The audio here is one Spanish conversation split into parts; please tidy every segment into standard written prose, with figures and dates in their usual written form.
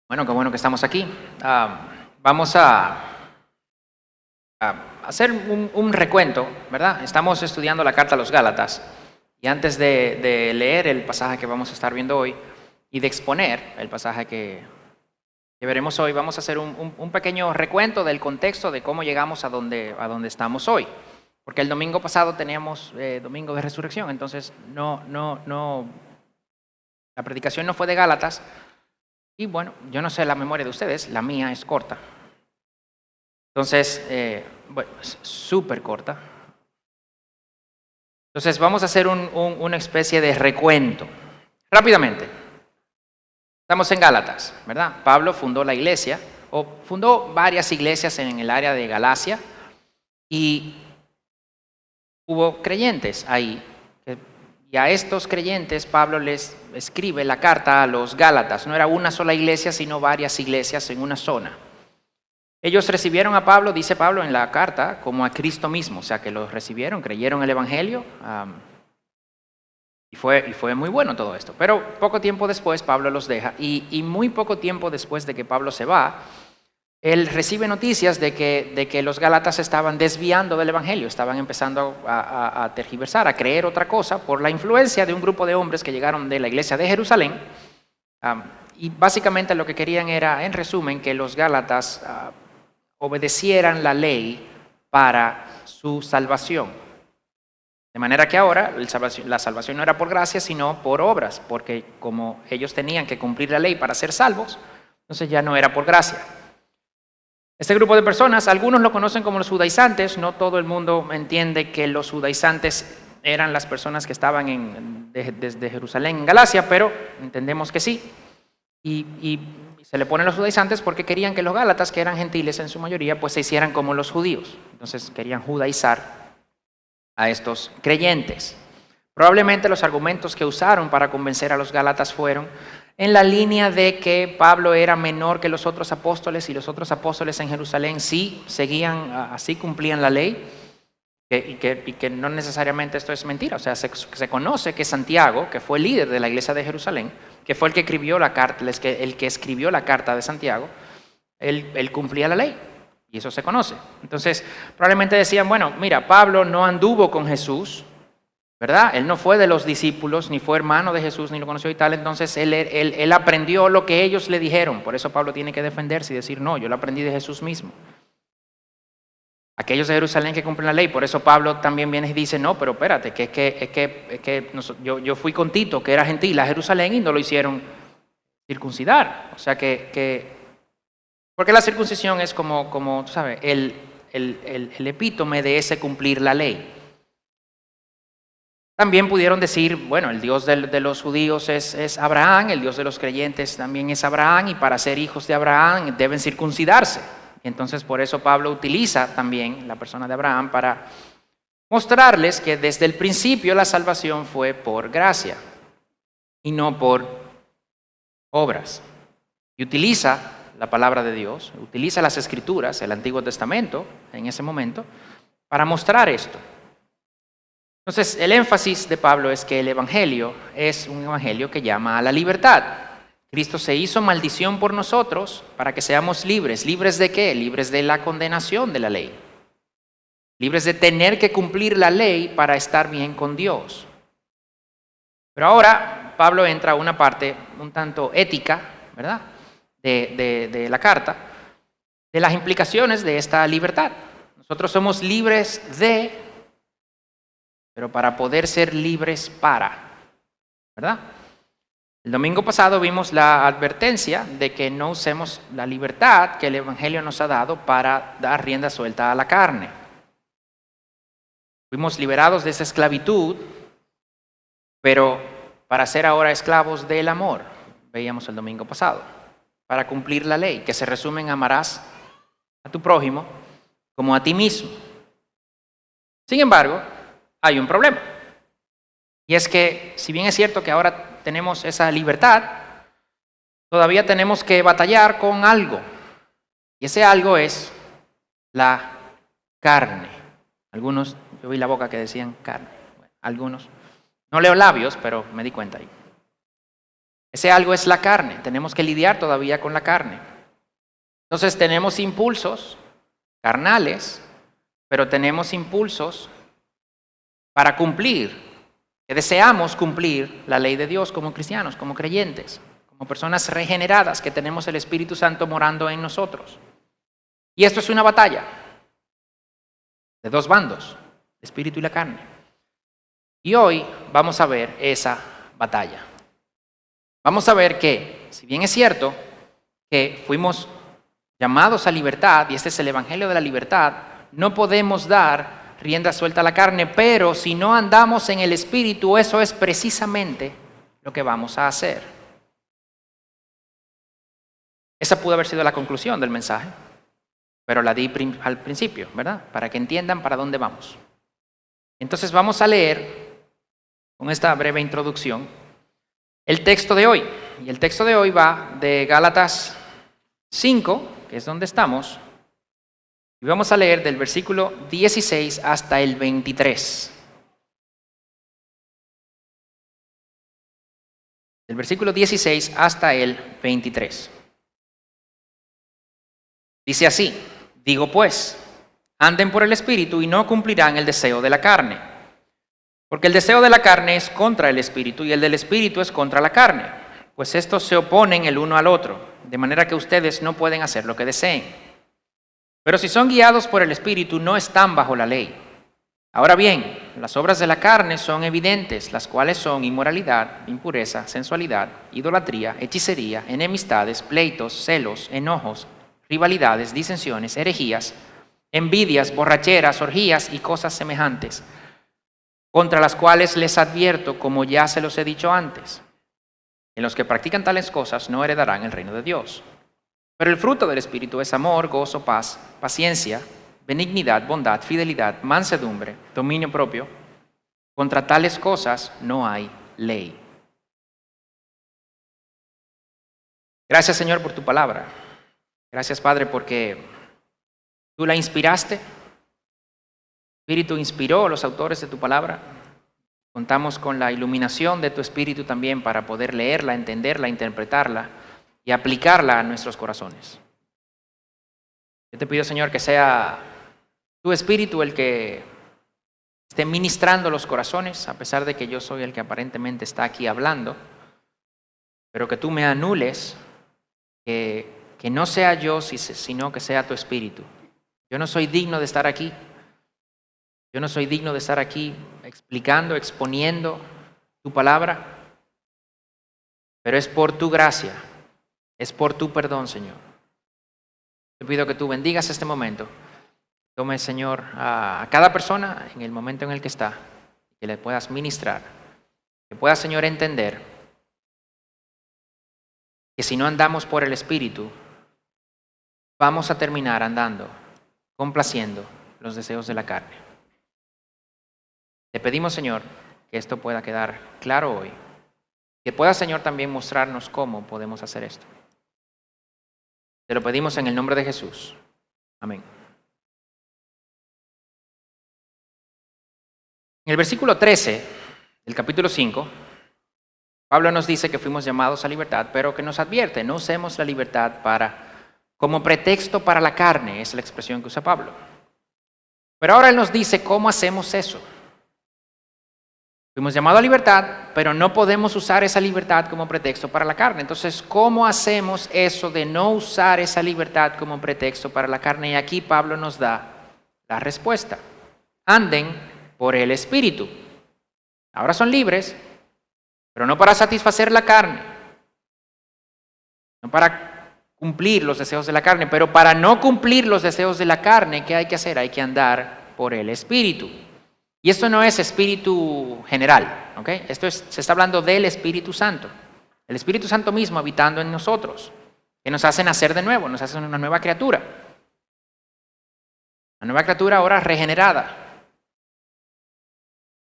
Bueno, qué bueno que estamos aquí. Vamos a hacer un recuento, ¿verdad? Estamos estudiando la carta a los Gálatas y antes de leer el pasaje que vamos a estar viendo hoy y de exponer el pasaje que veremos hoy, vamos a hacer un pequeño recuento del contexto de cómo llegamos a donde estamos hoy. Porque el domingo pasado teníamos domingo de resurrección, entonces la predicación no fue de Gálatas. Y bueno, yo no sé la memoria de ustedes, la mía es corta. Entonces, bueno, es súper corta. Entonces, vamos a hacer una especie de recuento. Rápidamente, estamos en Gálatas, ¿verdad? Pablo fundó la iglesia, o fundó varias iglesias en el área de Galacia, y hubo creyentes ahí. Y a estos creyentes Pablo les escribe la carta a los Gálatas. No era una sola iglesia, sino varias iglesias en una zona. Ellos recibieron a Pablo, dice Pablo en la carta, como a Cristo mismo. O sea, que los recibieron, creyeron el Evangelio. Y fue muy bueno todo esto. Pero poco tiempo después Pablo los deja. Y muy poco tiempo después de que Pablo se va, él recibe noticias de que los Gálatas estaban desviando del Evangelio, estaban empezando a tergiversar, a creer otra cosa por la influencia de un grupo de hombres que llegaron de la iglesia de Jerusalén. Y básicamente lo que querían era, en resumen, que los Gálatas obedecieran la ley para su salvación. De manera que ahora la salvación no era por gracia, sino por obras, porque como ellos tenían que cumplir la ley para ser salvos, entonces ya no era por gracia. Este grupo de personas, algunos lo conocen como los judaizantes, no todo el mundo entiende que los judaizantes eran las personas que estaban desde Jerusalén en Galacia, pero entendemos que sí. Y se le ponen los judaizantes porque querían que los gálatas, que eran gentiles en su mayoría, pues se hicieran como los judíos. Entonces querían judaizar a estos creyentes. Probablemente los argumentos que usaron para convencer a los gálatas fueron en la línea de que Pablo era menor que los otros apóstoles y los otros apóstoles en Jerusalén sí seguían, así cumplían la ley, y que no necesariamente esto es mentira. O sea, se conoce que Santiago, que fue el líder de la iglesia de Jerusalén, que fue el que escribió la carta, el que escribió la carta de Santiago, él cumplía la ley. Y eso se conoce. Entonces, probablemente decían, bueno, mira, Pablo no anduvo con Jesús, ¿verdad? Él no fue de los discípulos, ni fue hermano de Jesús, ni lo conoció y tal. Entonces, él aprendió lo que ellos le dijeron. Por eso Pablo tiene que defenderse y decir, no, yo lo aprendí de Jesús mismo. Aquellos de Jerusalén que cumplen la ley. Por eso Pablo también viene y dice, no, pero espérate, yo fui con Tito, que era gentil, a Jerusalén y no lo hicieron circuncidar. O sea porque la circuncisión es como tú sabes, el epítome de ese cumplir la ley. También pudieron decir, bueno, el Dios de los judíos es Abraham, el Dios de los creyentes también es Abraham, y para ser hijos de Abraham deben circuncidarse. Entonces, por eso Pablo utiliza también la persona de Abraham para mostrarles que desde el principio la salvación fue por gracia y no por obras. Y utiliza la palabra de Dios, utiliza las Escrituras, el Antiguo Testamento, en ese momento, para mostrar esto. Entonces, el énfasis de Pablo es que el Evangelio es un Evangelio que llama a la libertad. Cristo se hizo maldición por nosotros para que seamos libres. ¿Libres de qué? Libres de la condenación de la ley. Libres de tener que cumplir la ley para estar bien con Dios. Pero ahora Pablo entra a una parte un tanto ética, ¿verdad?, de la carta, de las implicaciones de esta libertad. Nosotros somos libres pero para poder ser libres ¿verdad? El domingo pasado vimos la advertencia de que no usemos la libertad que el Evangelio nos ha dado para dar rienda suelta a la carne. Fuimos liberados de esa esclavitud, pero para ser ahora esclavos del amor, veíamos el domingo pasado, para cumplir la ley, que se resume en amarás a tu prójimo como a ti mismo. Sin embargo, hay un problema. Y es que, si bien es cierto que ahora tenemos esa libertad, todavía tenemos que batallar con algo. Y ese algo es la carne. Algunos, yo vi la boca que decían carne. Bueno, algunos. No leo labios, pero me di cuenta ahí. Ese algo es la carne. Tenemos que lidiar todavía con la carne. Entonces tenemos impulsos carnales, pero tenemos impulsos para cumplir, que deseamos cumplir la ley de Dios como cristianos, como creyentes, como personas regeneradas que tenemos el Espíritu Santo morando en nosotros. Y esto es una batalla de dos bandos, el espíritu y la carne. Y hoy vamos a ver esa batalla. Vamos a ver que, si bien es cierto que fuimos llamados a libertad, y este es el evangelio de la libertad, no podemos dar rienda suelta a la carne, pero si no andamos en el espíritu, eso es precisamente lo que vamos a hacer. Esa pudo haber sido la conclusión del mensaje, pero la di al principio, ¿verdad? Para que entiendan para dónde vamos. Entonces vamos a leer, con esta breve introducción, el texto de hoy. Y el texto de hoy va de Gálatas 5, que es donde estamos, y vamos a leer del versículo 16 hasta el 23. Del versículo 16 hasta el 23. Dice así: digo pues, anden por el Espíritu y no cumplirán el deseo de la carne. Porque el deseo de la carne es contra el Espíritu y el del Espíritu es contra la carne. Pues estos se oponen el uno al otro, de manera que ustedes no pueden hacer lo que deseen. Pero si son guiados por el Espíritu, no están bajo la ley. Ahora bien, las obras de la carne son evidentes, las cuales son inmoralidad, impureza, sensualidad, idolatría, hechicería, enemistades, pleitos, celos, enojos, rivalidades, disensiones, herejías, envidias, borracheras, orgías y cosas semejantes, contra las cuales les advierto, como ya se los he dicho antes. En los que practican tales cosas no heredarán el reino de Dios. Pero el fruto del Espíritu es amor, gozo, paz, paciencia, benignidad, bondad, fidelidad, mansedumbre, dominio propio. Contra tales cosas no hay ley. Gracias, Señor, por tu palabra. Gracias, Padre, porque tú la inspiraste. El Espíritu inspiró a los autores de tu palabra. Contamos con la iluminación de tu Espíritu también para poder leerla, entenderla, interpretarla y aplicarla a nuestros corazones. Yo te pido, Señor, que sea tu Espíritu el que esté ministrando los corazones, a pesar de que yo soy el que aparentemente está aquí hablando, pero que tú me anules, que no sea yo, sino que sea tu Espíritu. Yo no soy digno de estar aquí. Yo no soy digno de estar aquí explicando, exponiendo tu palabra, pero es por tu gracia, es por tu perdón, Señor. Te pido que tú bendigas este momento. Tome, Señor, a cada persona en el momento en el que está, que le puedas ministrar, que pueda, Señor, entender que si no andamos por el Espíritu, vamos a terminar andando, complaciendo los deseos de la carne. Te pedimos, Señor, que esto pueda quedar claro hoy. Que pueda, Señor, también mostrarnos cómo podemos hacer esto. Te lo pedimos en el nombre de Jesús. Amén. En el versículo 13 del capítulo 5, Pablo nos dice que fuimos llamados a libertad, pero que nos advierte, no usemos la libertad como pretexto para la carne, es la expresión que usa Pablo. Pero ahora él nos dice cómo hacemos eso. Fuimos llamados a libertad, pero no podemos usar esa libertad como pretexto para la carne. Entonces, ¿cómo hacemos eso de no usar esa libertad como pretexto para la carne? Y aquí Pablo nos da la respuesta. Anden por el Espíritu. Ahora son libres, pero no para satisfacer la carne, no para cumplir los deseos de la carne, pero para no cumplir los deseos de la carne, ¿qué hay que hacer? Hay que andar por el Espíritu. Y esto no es espíritu general, ¿ok? Se está hablando del Espíritu Santo. El Espíritu Santo mismo habitando en nosotros, que nos hace nacer de nuevo, nos hace una nueva criatura. Una nueva criatura ahora regenerada.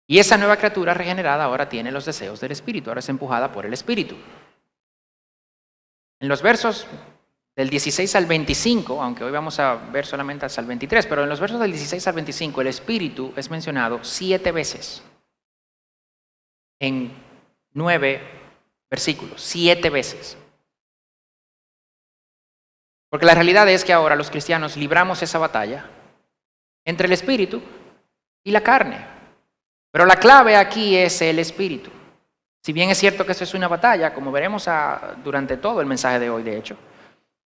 Y esa nueva criatura regenerada ahora tiene los deseos del Espíritu, ahora es empujada por el Espíritu. En los versos del 16 al 25, aunque hoy vamos a ver solamente hasta el 23, pero en los versos del 16 al 25 el Espíritu es mencionado 7 veces en 9 versículos, 7 veces. Porque la realidad es que ahora los cristianos libramos esa batalla entre el espíritu y la carne. Pero la clave aquí es el espíritu. Si bien es cierto que eso es una batalla, como veremos durante todo el mensaje de hoy, de hecho,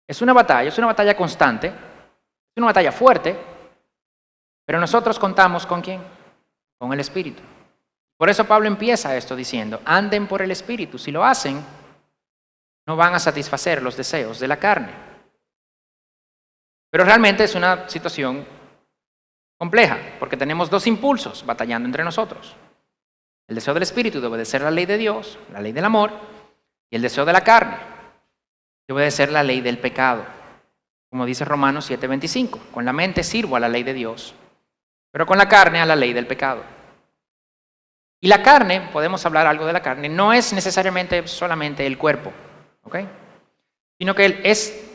es una batalla constante, es una batalla fuerte, pero nosotros contamos ¿con quién? Con el espíritu. Por eso Pablo empieza esto diciendo, anden por el espíritu. Si lo hacen, no van a satisfacer los deseos de la carne. Pero realmente es una situación compleja, porque tenemos dos impulsos batallando entre nosotros. El deseo del espíritu de obedecer la ley de Dios, la ley del amor, y el deseo de la carne de obedecer la ley del pecado. Como dice Romanos 7:25, con la mente sirvo a la ley de Dios, pero con la carne a la ley del pecado. Y la carne, podemos hablar algo de la carne, no es necesariamente solamente el cuerpo, ¿ok? Sino que es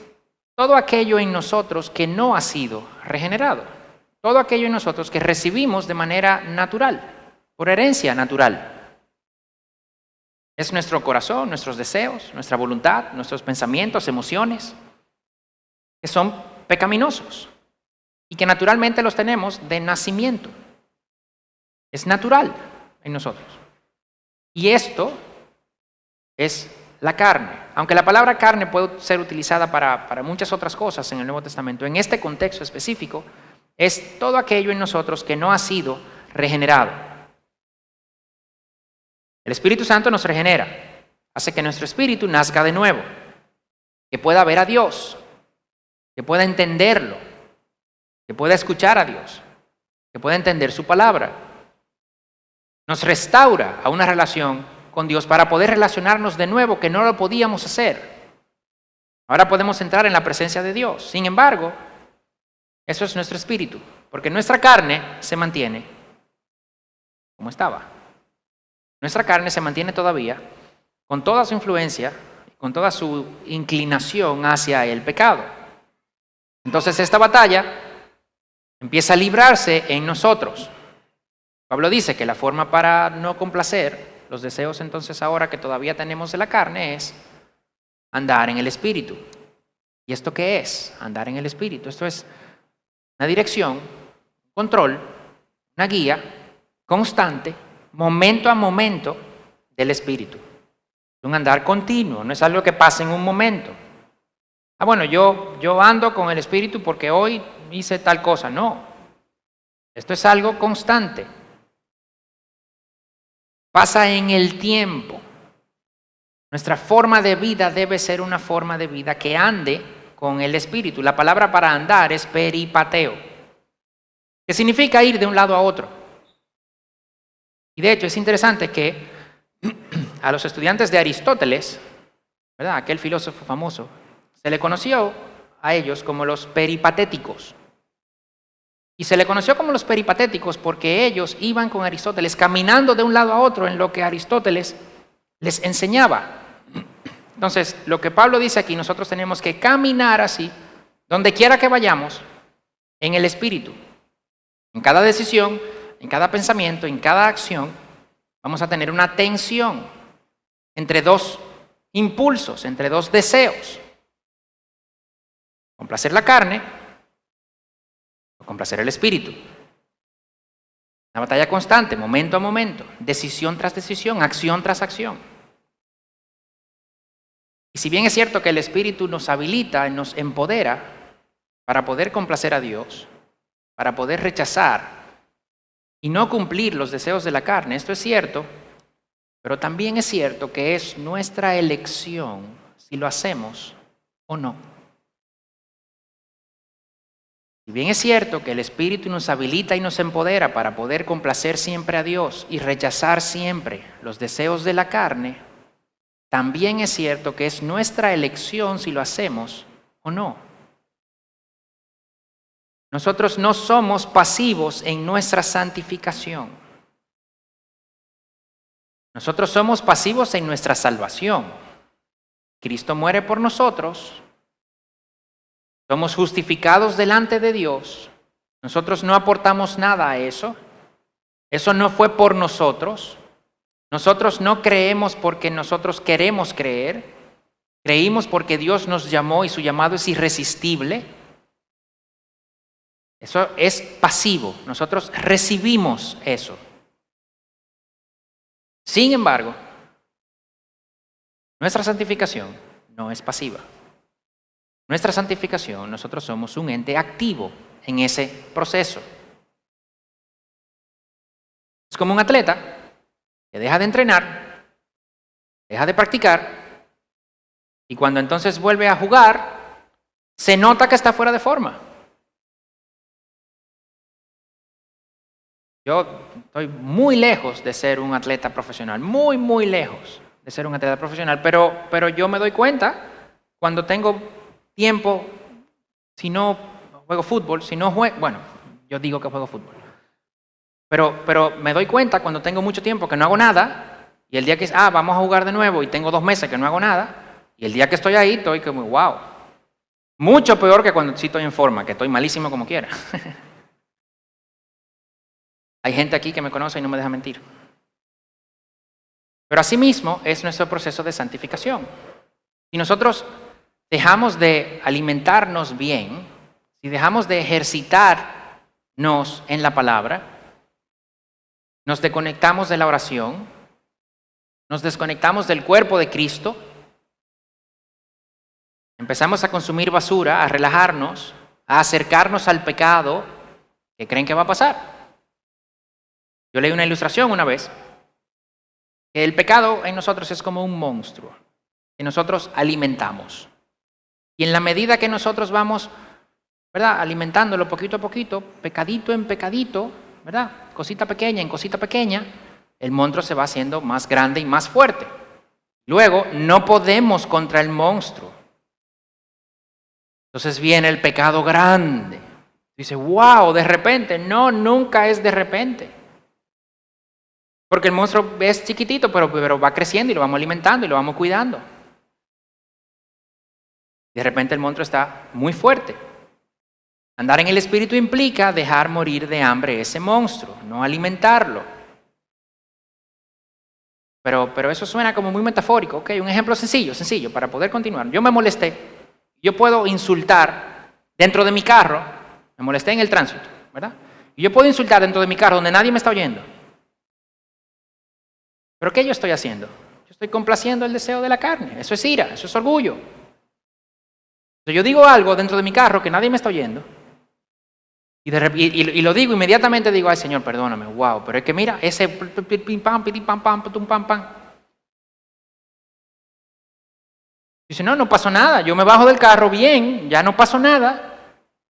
todo aquello en nosotros que no ha sido regenerado. Todo aquello en nosotros que recibimos de manera natural, por herencia natural. Es nuestro corazón, nuestros deseos, nuestra voluntad, nuestros pensamientos, emociones, que son pecaminosos y que naturalmente los tenemos de nacimiento. Es natural en nosotros. Y esto es la carne. Aunque la palabra carne puede ser utilizada para muchas otras cosas en el Nuevo Testamento, en este contexto específico, es todo aquello en nosotros que no ha sido regenerado. El Espíritu Santo nos regenera, hace que nuestro espíritu nazca de nuevo, que pueda ver a Dios, que pueda entenderlo, que pueda escuchar a Dios, que pueda entender su palabra. Nos restaura a una relación con Dios para poder relacionarnos de nuevo, que no lo podíamos hacer. Ahora podemos entrar en la presencia de Dios. Sin embargo, eso es nuestro espíritu, porque nuestra carne se mantiene como estaba. Nuestra carne se mantiene todavía con toda su influencia, con toda su inclinación hacia el pecado. Entonces esta batalla empieza a librarse en nosotros. Pablo dice que la forma para no complacer los deseos entonces ahora que todavía tenemos de la carne es andar en el espíritu. ¿Y esto qué es? Andar en el espíritu. Esto es una dirección, un control, una guía constante, momento a momento del espíritu. Es un andar continuo, no es algo que pasa en un momento. Bueno, yo ando con el espíritu porque hoy hice tal cosa. No, esto es algo constante. Pasa en el tiempo. Nuestra forma de vida debe ser una forma de vida que ande con el espíritu. La palabra para andar es peripateo, que significa ir de un lado a otro. Y de hecho es interesante que a los estudiantes de Aristóteles, ¿verdad?, aquel filósofo famoso, se le conoció a ellos como los peripatéticos. Y se le conoció como los peripatéticos porque ellos iban con Aristóteles caminando de un lado a otro en lo que Aristóteles les enseñaba. Entonces, lo que Pablo dice aquí, nosotros tenemos que caminar así, donde quiera que vayamos, en el espíritu. En cada decisión, en cada pensamiento, en cada acción, vamos a tener una tensión entre dos impulsos, entre dos deseos. Complacer la carne o complacer el espíritu. Una batalla constante, momento a momento, decisión tras decisión, acción tras acción. Y si bien es cierto que el espíritu nos habilita, nos empodera para poder complacer a Dios, para poder rechazar y no cumplir los deseos de la carne, esto es cierto, pero también es cierto que es nuestra elección si lo hacemos o no. Si bien es cierto que el Espíritu nos habilita y nos empodera para poder complacer siempre a Dios y rechazar siempre los deseos de la carne, también es cierto que es nuestra elección si lo hacemos o no. Nosotros no somos pasivos en nuestra santificación. Nosotros somos pasivos en nuestra salvación. Cristo muere por nosotros. Somos justificados delante de Dios. Nosotros no aportamos nada a eso. Eso no fue por nosotros. Nosotros no creemos porque nosotros queremos creer. Creímos porque Dios nos llamó y su llamado es irresistible. Eso es pasivo. Nosotros recibimos eso. Sin embargo, nuestra santificación no es pasiva. Nuestra santificación, nosotros somos un ente activo en ese proceso. Es como un atleta que deja de entrenar, deja de practicar, y cuando entonces vuelve a jugar, se nota que está fuera de forma. Yo estoy muy lejos de ser un atleta profesional, muy, muy lejos de ser un atleta profesional, pero yo me doy cuenta cuando tengo tiempo, si no juego fútbol, si no juego, bueno, yo digo que juego fútbol, pero me doy cuenta cuando tengo mucho tiempo que no hago nada, y el día que vamos a jugar de nuevo y tengo 2 meses que no hago nada, y el día que estoy ahí estoy como, wow, mucho peor que cuando sí estoy en forma, que estoy malísimo como quiera. Hay gente aquí que me conoce y no me deja mentir. Pero asimismo es nuestro proceso de santificación. Si nosotros dejamos de alimentarnos bien, si dejamos de ejercitarnos en la palabra, nos desconectamos de la oración, nos desconectamos del cuerpo de Cristo, empezamos a consumir basura, a relajarnos, a acercarnos al pecado, ¿qué creen que va a pasar? Yo leí una ilustración una vez, que el pecado en nosotros es como un monstruo, que nosotros alimentamos. Y en la medida que nosotros vamos, ¿verdad?, alimentándolo poquito a poquito, pecadito en pecadito, ¿verdad?, cosita pequeña en cosita pequeña, el monstruo se va haciendo más grande y más fuerte. Luego, no podemos contra el monstruo. Entonces viene el pecado grande. Dice, wow, de repente. No, nunca es de repente. Porque el monstruo es chiquitito, pero va creciendo y lo vamos alimentando y lo vamos cuidando. De repente el monstruo está muy fuerte. Andar en el Espíritu implica dejar morir de hambre ese monstruo, no alimentarlo. Pero eso suena como muy metafórico. ¿Ok? Un ejemplo sencillo, para poder continuar. Yo me molesté. Yo puedo insultar dentro de mi carro. Me molesté en el tránsito, ¿verdad? Y yo puedo insultar dentro de mi carro donde nadie me está oyendo. ¿Pero qué yo estoy haciendo? Yo estoy complaciendo el deseo de la carne. Eso es ira, eso es orgullo. Entonces yo digo algo dentro de mi carro que nadie me está oyendo. Y lo digo inmediatamente, digo, ay Señor, perdóname, wow, pero es que mira, ese pim pam, pim pam, pam, tum pam, pam. Dice, no pasó nada, yo me bajo del carro bien, ya no pasó nada.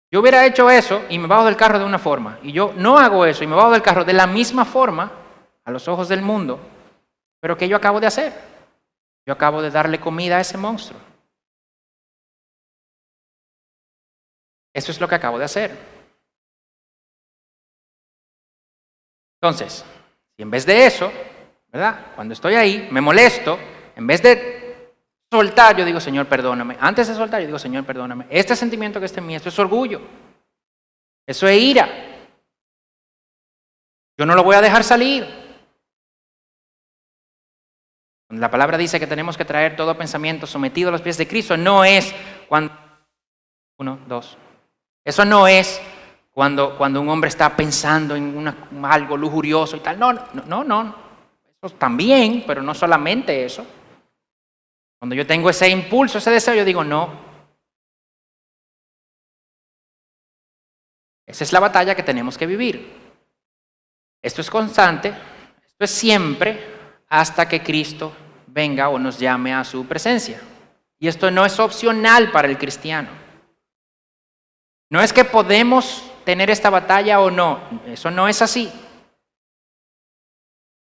Yo hubiera hecho eso y me bajo del carro de una forma. Y yo no hago eso y me bajo del carro de la misma forma, a los ojos del mundo. Pero ¿qué yo acabo de hacer? Yo acabo de darle comida a ese monstruo. Eso es lo que acabo de hacer. Entonces, si en vez de eso, ¿verdad?, cuando estoy ahí, me molesto, en vez de soltar, yo digo, Señor, perdóname. Antes de soltar, yo digo, Señor, perdóname. Este sentimiento que está en mí, esto es orgullo. Eso es ira. Yo no lo voy a dejar salir. Cuando la palabra dice que tenemos que traer todo pensamiento sometido a los pies de Cristo, no es cuando... 1, 2. Eso no es cuando un hombre está pensando en algo lujurioso y tal. No. Eso también, pero no solamente eso. Cuando yo tengo ese impulso, ese deseo, yo digo, no. Esa es la batalla que tenemos que vivir. Esto es constante, esto es siempre, hasta que Cristo venga o nos llame a su presencia. Y esto no es opcional para el cristiano. No es que podemos tener esta batalla o no. Eso no es así.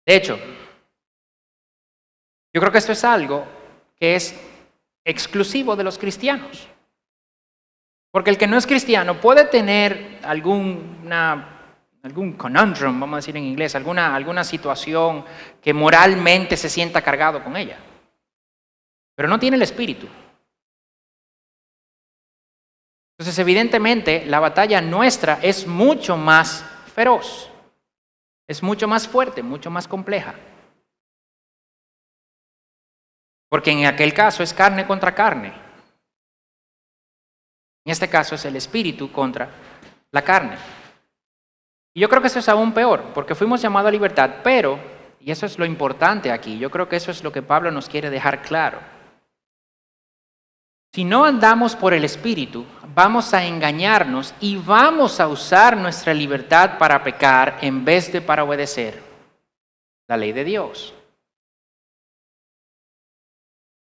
De hecho, yo creo que esto es algo que es exclusivo de los cristianos. Porque el que no es cristiano puede tener algún conundrum, vamos a decir en inglés, alguna situación que moralmente se sienta cargado con ella. Pero no tiene el espíritu. Entonces, evidentemente, la batalla nuestra es mucho más feroz, es mucho más fuerte, mucho más compleja. Porque en aquel caso es carne contra carne. En este caso es el espíritu contra la carne. Y yo creo que eso es aún peor, porque fuimos llamados a libertad, pero, y eso es lo importante aquí, yo creo que eso es lo que Pablo nos quiere dejar claro. Si no andamos por el espíritu, vamos a engañarnos y vamos a usar nuestra libertad para pecar en vez de para obedecer la ley de Dios.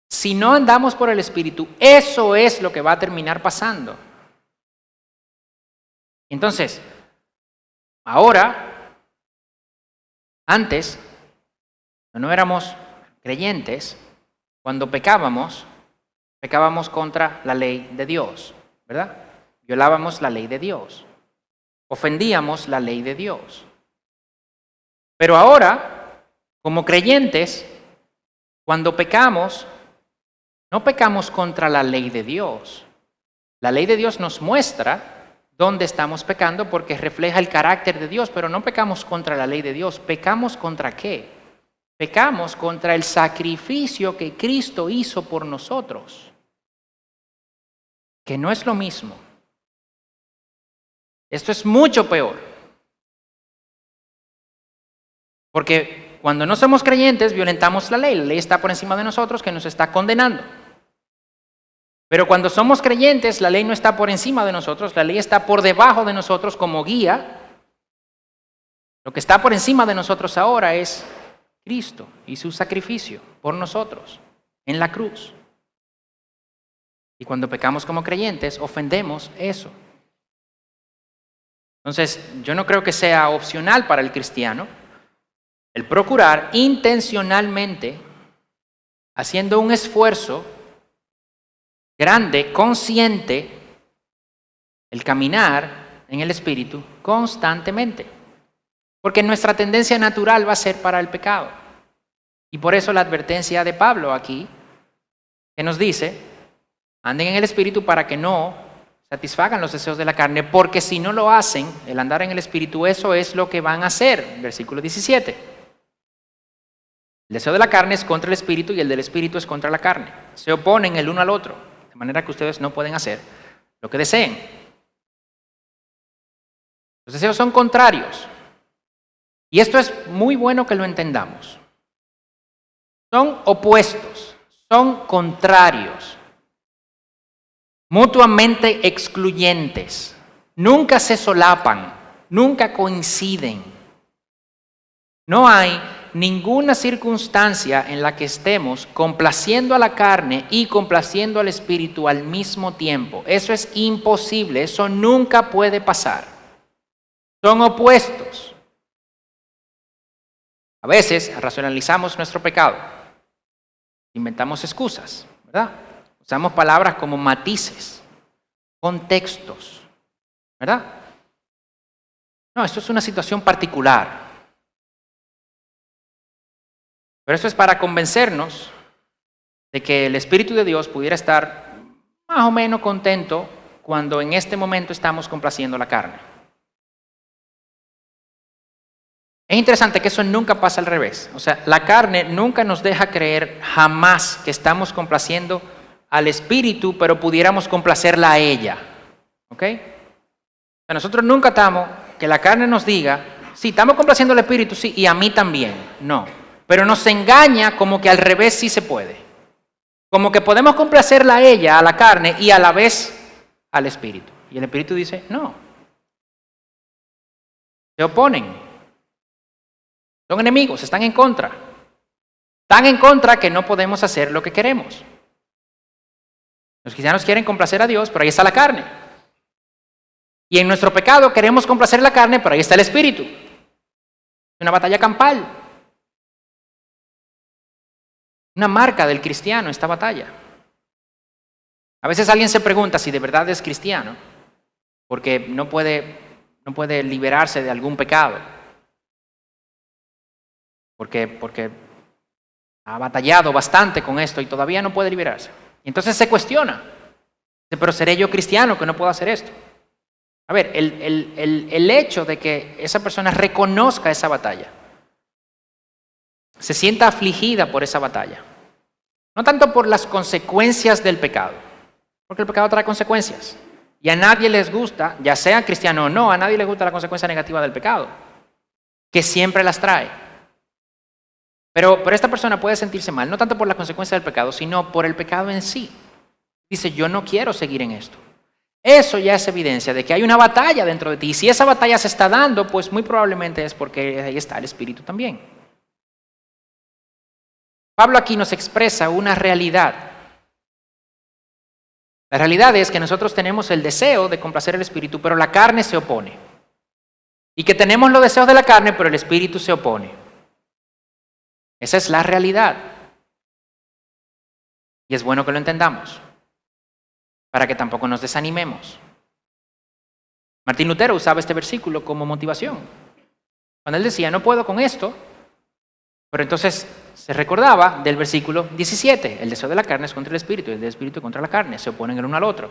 Si no andamos por el espíritu, eso es lo que va a terminar pasando. Entonces, ahora, antes, cuando no éramos creyentes, cuando pecábamos contra la ley de Dios, ¿verdad? Violábamos la ley de Dios, ofendíamos la ley de Dios. Pero ahora, como creyentes, cuando pecamos, no pecamos contra la ley de Dios. La ley de Dios nos muestra dónde estamos pecando porque refleja el carácter de Dios, pero no pecamos contra la ley de Dios. ¿Pecamos contra qué? Pecamos contra el sacrificio que Cristo hizo por nosotros, que no es lo mismo. Esto es mucho peor. Porque cuando no somos creyentes, violentamos la ley está por encima de nosotros que nos está condenando. Pero cuando somos creyentes, la ley no está por encima de nosotros, la ley está por debajo de nosotros como guía. Lo que está por encima de nosotros ahora es Cristo y su sacrificio por nosotros en la cruz. Y cuando pecamos como creyentes, ofendemos eso. Entonces, yo no creo que sea opcional para el cristiano el procurar intencionalmente, haciendo un esfuerzo grande, consciente, el caminar en el Espíritu constantemente. Porque nuestra tendencia natural va a ser para el pecado. Y por eso la advertencia de Pablo aquí, que nos dice, anden en el Espíritu para que no satisfagan los deseos de la carne, porque si no lo hacen, el andar en el Espíritu, eso es lo que van a hacer. Versículo 17. El deseo de la carne es contra el Espíritu y el del Espíritu es contra la carne. Se oponen el uno al otro, de manera que ustedes no pueden hacer lo que deseen. Los deseos son contrarios. Y esto es muy bueno que lo entendamos. Son opuestos, son contrarios, mutuamente excluyentes. Nunca se solapan, nunca coinciden. No hay ninguna circunstancia en la que estemos complaciendo a la carne y complaciendo al espíritu al mismo tiempo. Eso es imposible, eso nunca puede pasar. Son opuestos. A veces racionalizamos nuestro pecado, inventamos excusas, ¿verdad? Usamos palabras como matices, contextos, ¿verdad? No, esto es una situación particular. Pero eso es para convencernos de que el Espíritu de Dios pudiera estar más o menos contento cuando en este momento estamos complaciendo la carne. Es interesante que eso nunca pasa al revés. O sea, la carne nunca nos deja creer jamás que estamos complaciendo al Espíritu, pero pudiéramos complacerla a ella. ¿Ok? O sea, nosotros nunca estamos que la carne nos diga, sí, estamos complaciendo al Espíritu, sí, y a mí también. No. Pero nos engaña como que al revés sí se puede. Como que podemos complacerla a ella, a la carne, y a la vez al Espíritu. Y el Espíritu dice, no. Se oponen. Son enemigos, están en contra. Tan en contra que no podemos hacer lo que queremos. Los cristianos quieren complacer a Dios, pero ahí está la carne. Y en nuestro pecado queremos complacer la carne, pero ahí está el Espíritu. Es una batalla campal. Una marca del cristiano esta batalla. A veces alguien se pregunta si de verdad es cristiano, porque no puede liberarse de algún pecado. Porque ha batallado bastante con esto y todavía no puede liberarse. Y entonces se cuestiona, pero ¿seré yo cristiano que no puedo hacer esto? A ver, el hecho de que esa persona reconozca esa batalla, se sienta afligida por esa batalla No tanto por las consecuencias del pecado, porque el pecado trae consecuencias. Y a nadie les gusta, ya sea cristiano o no, a nadie les gusta la consecuencia negativa del pecado, que siempre las trae. Pero esta persona puede sentirse mal, no tanto por la consecuencia del pecado, sino por el pecado en sí. Dice, yo no quiero seguir en esto. Eso ya es evidencia de que hay una batalla dentro de ti. Y si esa batalla se está dando, pues muy probablemente es porque ahí está el Espíritu también. Pablo aquí nos expresa una realidad. La realidad es que nosotros tenemos el deseo de complacer al Espíritu, pero la carne se opone. Y que tenemos los deseos de la carne, pero el Espíritu se opone. Esa es la realidad. Y es bueno que lo entendamos, para que tampoco nos desanimemos. Martín Lutero usaba este versículo como motivación. Cuando él decía, no puedo con esto, pero entonces se recordaba del versículo 17, el deseo de la carne es contra el Espíritu, y el del Espíritu contra la carne, se oponen el uno al otro.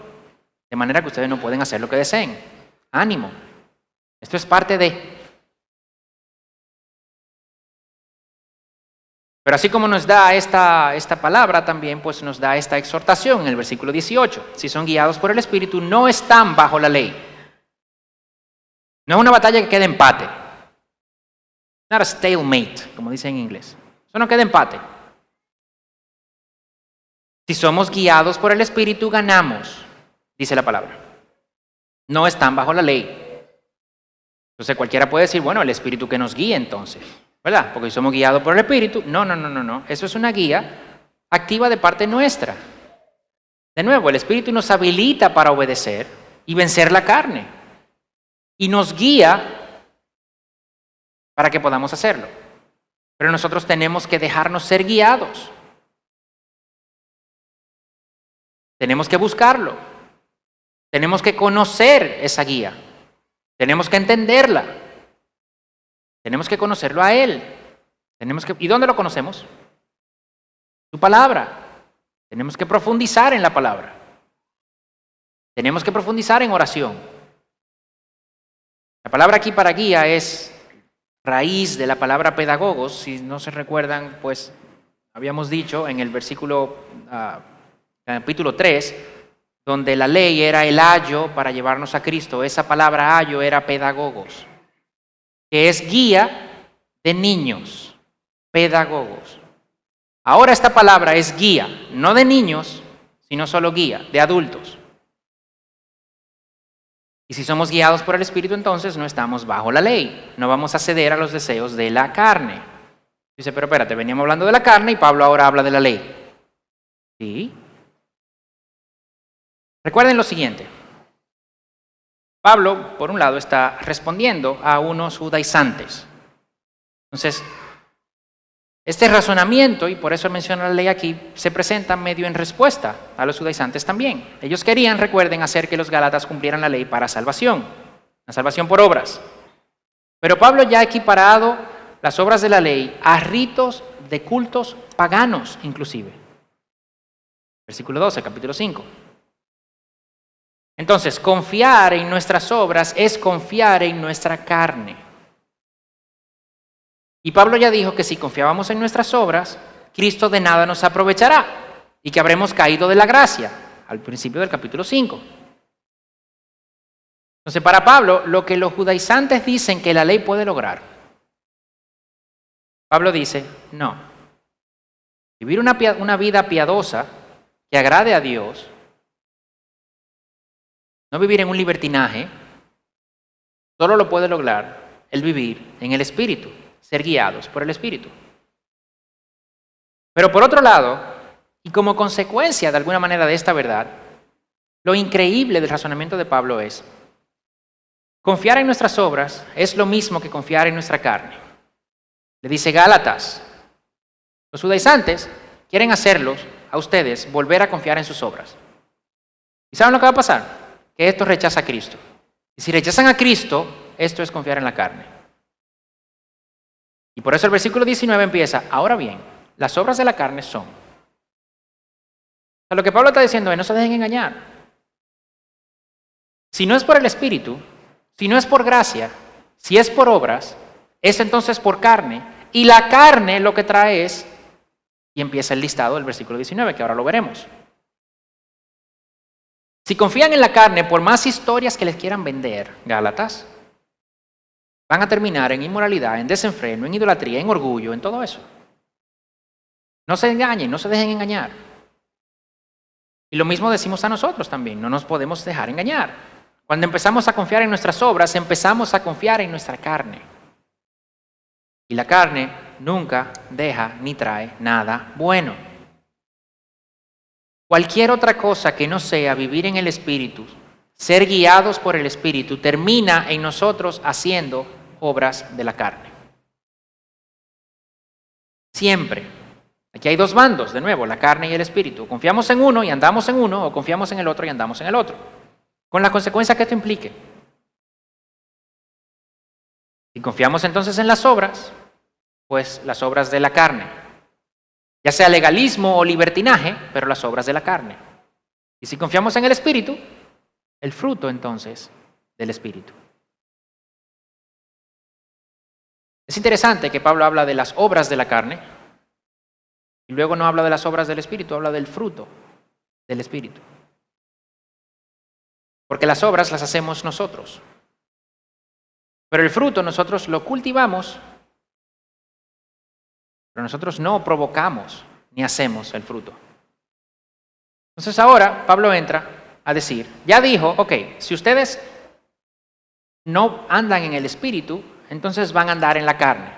De manera que ustedes no pueden hacer lo que deseen. Ánimo. Esto es parte de... Pero así como nos da esta palabra, también pues nos da esta exhortación en el versículo 18. Si son guiados por el Espíritu, no están bajo la ley. No es una batalla que quede empate. Not a stalemate, como dice en inglés. Eso no queda empate. Si somos guiados por el Espíritu, ganamos, dice la palabra. No están bajo la ley. Entonces cualquiera puede decir, bueno, el Espíritu que nos guíe entonces. ¿Verdad? Porque si somos guiados por el Espíritu, no. Eso es una guía activa de parte nuestra. De nuevo, el Espíritu nos habilita para obedecer y vencer la carne. Y nos guía para que podamos hacerlo. Pero nosotros tenemos que dejarnos ser guiados. Tenemos que buscarlo. Tenemos que conocer esa guía. Tenemos que entenderla. Tenemos que conocerlo a Él. ¿Y dónde lo conocemos? Su palabra. Tenemos que profundizar en la palabra. Tenemos que profundizar en oración. La palabra aquí para guía es raíz de la palabra pedagogos. Si no se recuerdan, pues habíamos dicho en el versículo capítulo 3, donde la ley era el ayo para llevarnos a Cristo. Esa palabra ayo era pedagogos, que es guía de niños, pedagogos. Ahora esta palabra es guía, no de niños, sino solo guía, de adultos. Y si somos guiados por el Espíritu, entonces no estamos bajo la ley, no vamos a ceder a los deseos de la carne. Dice, pero espérate, veníamos hablando de la carne y Pablo ahora habla de la ley. ¿Sí? Recuerden lo siguiente. Pablo, por un lado, está respondiendo a unos judaizantes. Entonces, este razonamiento, y por eso menciona la ley aquí, se presenta medio en respuesta a los judaizantes también. Ellos querían, recuerden, hacer que los gálatas cumplieran la ley para salvación, la salvación por obras. Pero Pablo ya ha equiparado las obras de la ley a ritos de cultos paganos, inclusive. Versículo 12, capítulo 5. Entonces, confiar en nuestras obras es confiar en nuestra carne. Y Pablo ya dijo que si confiábamos en nuestras obras, Cristo de nada nos aprovechará y que habremos caído de la gracia, al principio del capítulo 5. Entonces, para Pablo, lo que los judaizantes dicen que la ley puede lograr, Pablo dice, no. Vivir una vida piadosa que agrade a Dios, no vivir en un libertinaje, solo lo puede lograr el vivir en el Espíritu, ser guiados por el Espíritu. Pero por otro lado, y como consecuencia de alguna manera de esta verdad, lo increíble del razonamiento de Pablo es, confiar en nuestras obras es lo mismo que confiar en nuestra carne. Le dice Gálatas, los judaizantes quieren hacerlos a ustedes volver a confiar en sus obras. ¿Y saben lo que va a pasar? Que esto rechaza a Cristo. Y si rechazan a Cristo, esto es confiar en la carne. Y por eso el versículo 19 empieza, ahora bien, las obras de la carne son. O sea, lo que Pablo está diciendo es, no se dejen engañar. Si no es por el Espíritu, si no es por gracia, si es por obras, es entonces por carne. Y la carne lo que trae es Y empieza el listado del versículo 19, que ahora lo veremos. Si confían en la carne, por más historias que les quieran vender, Gálatas, van a terminar en inmoralidad, en desenfreno, en idolatría, en orgullo, en todo eso. No se engañen, no se dejen engañar. Y lo mismo decimos a nosotros también, no nos podemos dejar engañar. Cuando empezamos a confiar en nuestras obras, empezamos a confiar en nuestra carne. Y la carne nunca deja ni trae nada bueno. Cualquier otra cosa que no sea vivir en el Espíritu, ser guiados por el Espíritu, termina en nosotros haciendo obras de la carne. Siempre. Aquí hay dos bandos, de nuevo, la carne y el Espíritu. Confiamos en uno y andamos en uno, o confiamos en el otro y andamos en el otro. Con la consecuencia que esto implique. Si confiamos entonces en las obras, pues las obras de la carne. Ya sea legalismo o libertinaje, pero las obras de la carne. Y si confiamos en el Espíritu, el fruto entonces del Espíritu. Es interesante que Pablo habla de las obras de la carne y luego no habla de las obras del Espíritu, habla del fruto del Espíritu. Porque las obras las hacemos nosotros. Pero el fruto nosotros lo cultivamos, pero nosotros no provocamos ni hacemos el fruto. Entonces ahora Pablo entra a decir, ya dijo, ok, si ustedes no andan en el Espíritu, entonces van a andar en la carne.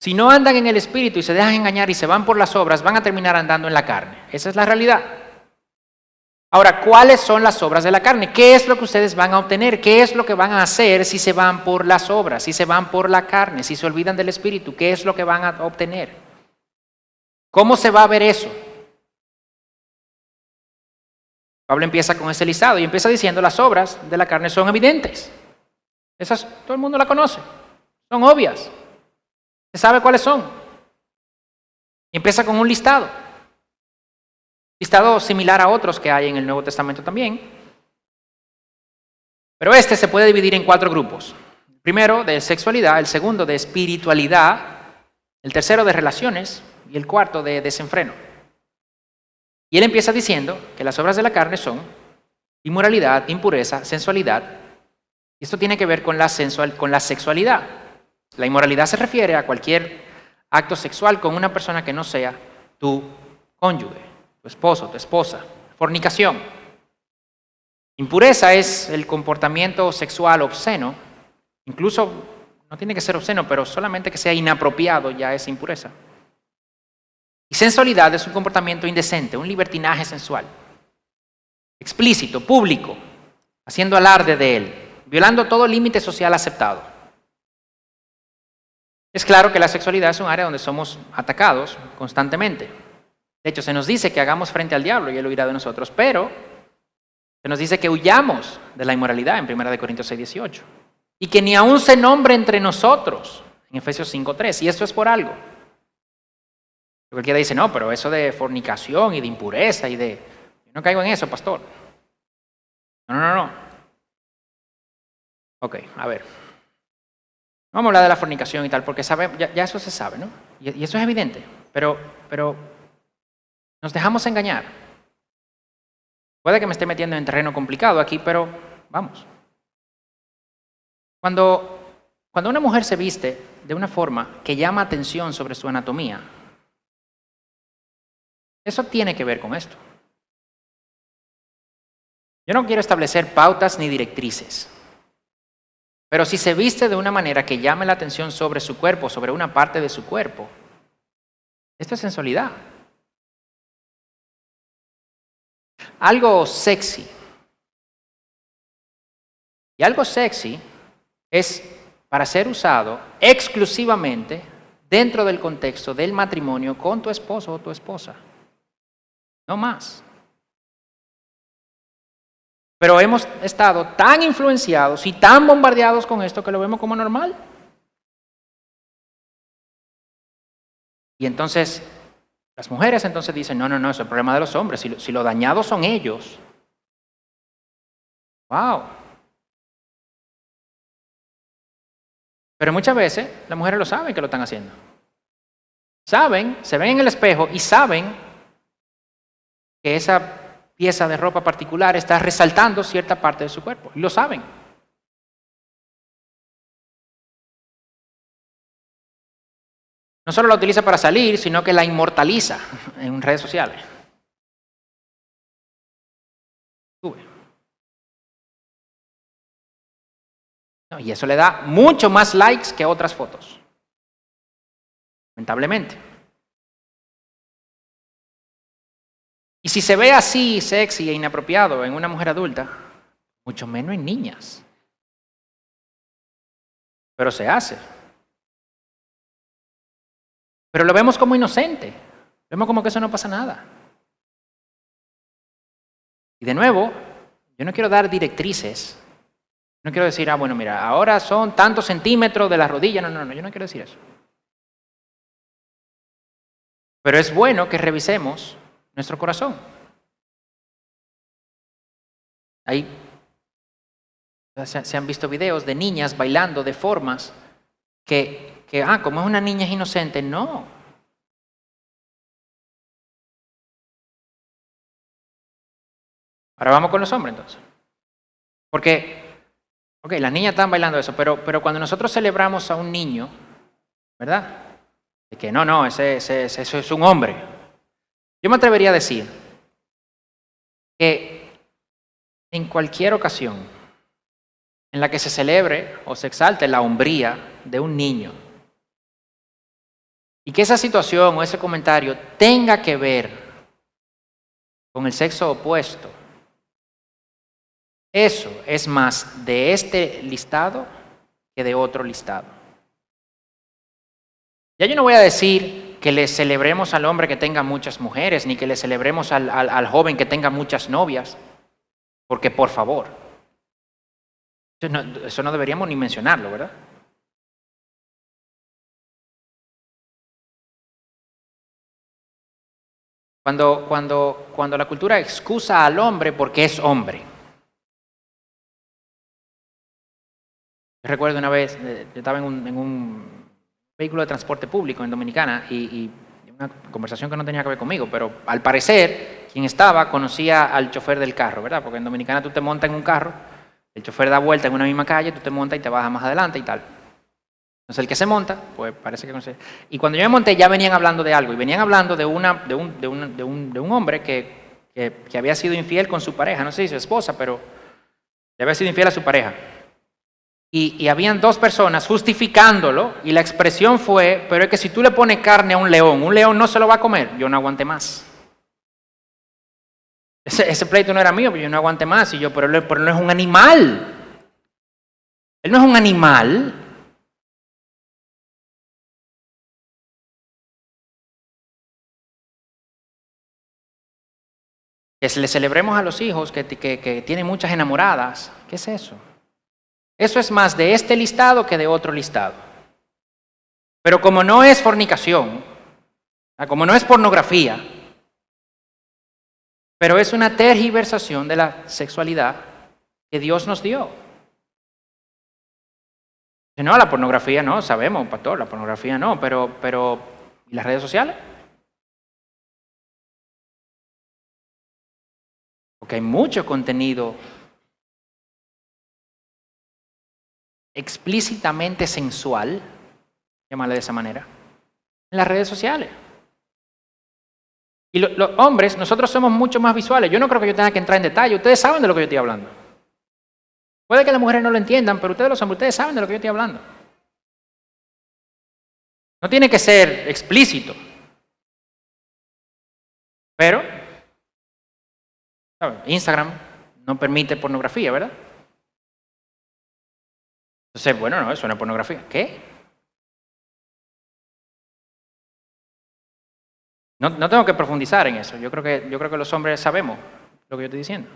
Si no andan en el Espíritu y se dejan engañar y se van por las obras, van a terminar andando en la carne. Esa es la realidad. Ahora, ¿cuáles son las obras de la carne? ¿Qué es lo que ustedes van a obtener? ¿Qué es lo que van a hacer si se van por las obras, si se van por la carne, si se olvidan del Espíritu? ¿Qué es lo que van a obtener? ¿Cómo se va a ver eso? Pablo empieza con ese listado y empieza diciendo las obras de la carne son evidentes. Esas todo el mundo la conoce. Son obvias. Se sabe cuáles son. Y empieza con un listado. Listado similar a otros que hay en el Nuevo Testamento también. Pero este se puede dividir en 4 grupos. El primero de sexualidad, el segundo de espiritualidad, el tercero de relaciones y el cuarto de desenfreno. Y él empieza diciendo que las obras de la carne son inmoralidad, impureza, sensualidad. Y esto tiene que ver con la sexualidad. La inmoralidad se refiere a cualquier acto sexual con una persona que no sea tu cónyuge, tu esposo, tu esposa. Fornicación. Impureza es el comportamiento sexual obsceno. Incluso, no tiene que ser obsceno, pero solamente que sea inapropiado ya es impureza. Y sensualidad es un comportamiento indecente, un libertinaje sensual. Explícito, público, haciendo alarde de él, violando todo límite social aceptado. Es claro que la sexualidad es un área donde somos atacados constantemente. De hecho, se nos dice que hagamos frente al diablo y él huirá de nosotros, pero se nos dice que huyamos de la inmoralidad en 1 Corintios 6:18. Y que ni aún se nombre entre nosotros en Efesios 5:3. Y esto es por algo. Cualquiera dice, no, pero eso de fornicación y de impureza y de... Yo no caigo en eso, pastor. No. Ok, a ver. Vamos a hablar de la fornicación y tal, porque ya eso se sabe, ¿no? Y eso es evidente. Pero nos dejamos engañar. Puede que me esté metiendo en terreno complicado aquí, pero vamos. Cuando una mujer se viste de una forma que llama atención sobre su anatomía, eso tiene que ver con esto. Yo no quiero establecer pautas ni directrices, pero si se viste de una manera que llame la atención sobre su cuerpo, sobre una parte de su cuerpo, esto es sensualidad. Algo sexy. Y algo sexy es para ser usado exclusivamente dentro del contexto del matrimonio con tu esposo o tu esposa. No más. Pero hemos estado tan influenciados y tan bombardeados con esto que lo vemos como normal. Y entonces, las mujeres entonces dicen, no, es el problema de los hombres. Si lo dañados son ellos. ¡Wow! Pero muchas veces las mujeres lo saben que lo están haciendo. Saben, se ven en el espejo y saben que esa pieza de ropa particular está resaltando cierta parte de su cuerpo. Y lo saben. No solo la utiliza para salir, sino que la inmortaliza en redes sociales. No, y eso le da mucho más likes que otras fotos. Lamentablemente. Y si se ve así, sexy e inapropiado en una mujer adulta, mucho menos en niñas. Pero se hace. Pero lo vemos como inocente. Vemos como que eso no pasa nada. Y de nuevo, yo no quiero dar directrices. No quiero decir, bueno, mira, ahora son tantos centímetros de la rodilla. No, yo no quiero decir eso. Pero es bueno que revisemos nuestro corazón. Ahí se han visto videos de niñas bailando de formas que como es una niña es inocente. No. Ahora vamos con los hombres entonces. Porque, las niñas están bailando eso, pero cuando nosotros celebramos a un niño, ¿verdad? De que no, ese es un hombre. Yo me atrevería a decir que en cualquier ocasión en la que se celebre o se exalte la hombría de un niño y que esa situación o ese comentario tenga que ver con el sexo opuesto, eso es más de este listado que de otro listado. Ya yo no voy a decir que le celebremos al hombre que tenga muchas mujeres, ni que le celebremos al joven que tenga muchas novias, porque por favor, eso no deberíamos ni mencionarlo, ¿verdad? Cuando la cultura excusa al hombre porque es hombre. Yo recuerdo una vez, yo estaba en un vehículo de transporte público en Dominicana y una conversación que no tenía que ver conmigo, pero al parecer quien estaba conocía al chofer del carro, ¿verdad? Porque en Dominicana tú te montas en un carro, el chofer da vuelta en una misma calle, tú te montas y te bajas más adelante y tal. Entonces el que se monta, pues parece que conoce. Y cuando yo me monté ya venían hablando de algo, y venían hablando de un hombre que había sido infiel con su pareja, no sé si su esposa, pero le había sido infiel a su pareja. Y habían dos personas justificándolo, y la expresión fue, pero es que si tú le pones carne a un león no se lo va a comer. Yo no aguanté más. Ese pleito no era mío, pero yo no aguanté más. Y yo, pero él no es un animal. Él no es un animal. Que le celebremos a los hijos que tienen muchas enamoradas. ¿Qué es eso? Eso es más de este listado que de otro listado. Pero como no es fornicación, como no es pornografía, pero es una tergiversación de la sexualidad que Dios nos dio. No, la pornografía no, sabemos, pastor, la pornografía no, pero ¿y las redes sociales? Porque hay mucho contenido explícitamente sensual, llámale de esa manera, en las redes sociales. Y los hombres, nosotros somos mucho más visuales. Yo no creo que yo tenga que entrar en detalle. Ustedes saben de lo que yo estoy hablando. Puede que las mujeres no lo entiendan, pero ustedes los hombres, ustedes saben de lo que yo estoy hablando. No tiene que ser explícito. Pero, ¿saben? Instagram no permite pornografía, ¿verdad? Entonces, bueno, no, eso no es pornografía. ¿Qué? No tengo que profundizar en eso. Yo creo que los hombres sabemos lo que yo estoy diciendo.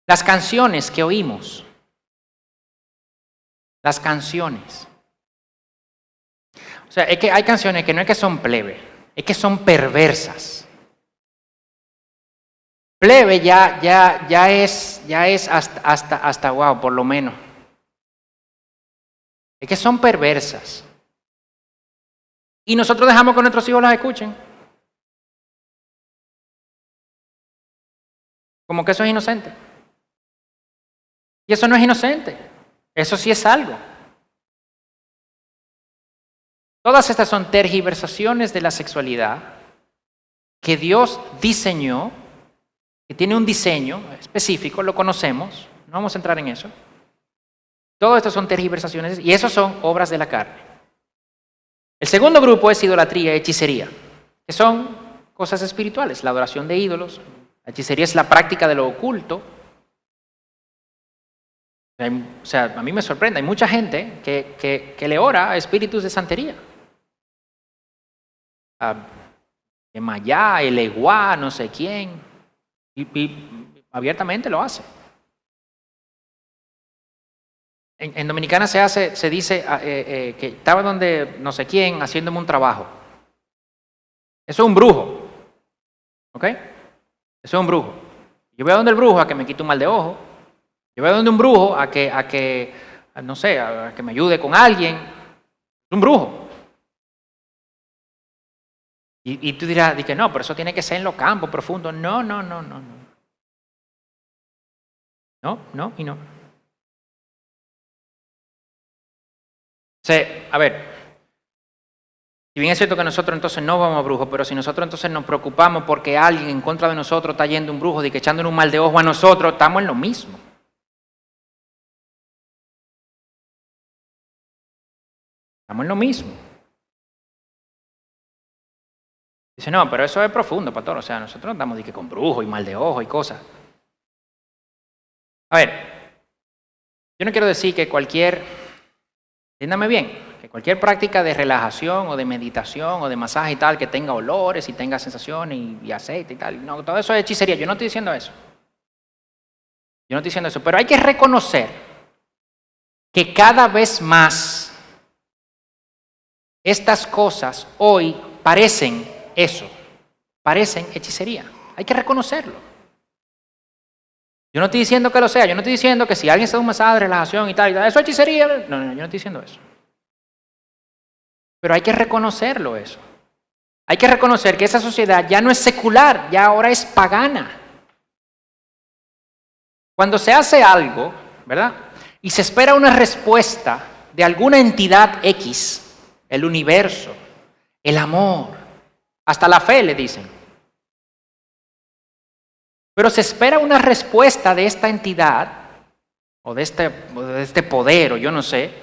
Las canciones que oímos. Las canciones. O sea, es que hay canciones que no es que son plebe, es que son perversas. Plebe ya es hasta wow, por lo menos. Es que son perversas. Y nosotros dejamos que nuestros hijos las escuchen. Como que eso es inocente. Y eso no es inocente. Eso sí es algo. Todas estas son tergiversaciones de la sexualidad que Dios diseñó, que tiene un diseño específico, lo conocemos, no vamos a entrar en eso. Todo esto son tergiversaciones y eso son obras de la carne. El segundo grupo es idolatría, hechicería, que son cosas espirituales, la adoración de ídolos. La hechicería es la práctica de lo oculto. O sea, a mí me sorprende, hay mucha gente que le ora a espíritus de santería. A Emayá, el Eguá, no sé quién. Y abiertamente lo hace. En Dominicana se dice que estaba donde no sé quién haciéndome un trabajo. Eso es un brujo. ¿Ok? Eso es un brujo. Yo voy a donde el brujo a que me quite un mal de ojo. Yo voy a donde un brujo a que no sé, a que me ayude con alguien. Es un brujo. Y tú dirás, que no, pero eso tiene que ser en los campos profundos. No. No y no. O sea, a ver, si bien es cierto que nosotros entonces no vamos a brujos, pero si nosotros entonces nos preocupamos porque alguien en contra de nosotros está yendo un brujo, que echándole un mal de ojo a nosotros, estamos en lo mismo. Estamos en lo mismo. Dice, no, pero eso es profundo, pastor. O sea, nosotros andamos con brujo y mal de ojo y cosas. A ver, yo no quiero decir que entiéndame bien, que cualquier práctica de relajación o de meditación o de masaje y tal que tenga olores y tenga sensaciones y aceite y tal, no, todo eso es hechicería. Yo no estoy diciendo eso. Pero hay que reconocer que cada vez más estas cosas hoy parecen eso, parecen hechicería. Hay que reconocerlo. Yo no estoy diciendo que lo sea, yo no estoy diciendo que si alguien se da un masaje de relajación y tal, eso es hechicería. No, yo no estoy diciendo eso. Pero hay que reconocerlo eso. Hay que reconocer que esa sociedad ya no es secular, ya ahora es pagana. Cuando se hace algo, ¿verdad? Y se espera una respuesta de alguna entidad X, el universo, el amor, hasta la fe le dicen. Pero se espera una respuesta de esta entidad, o de este poder, o yo no sé,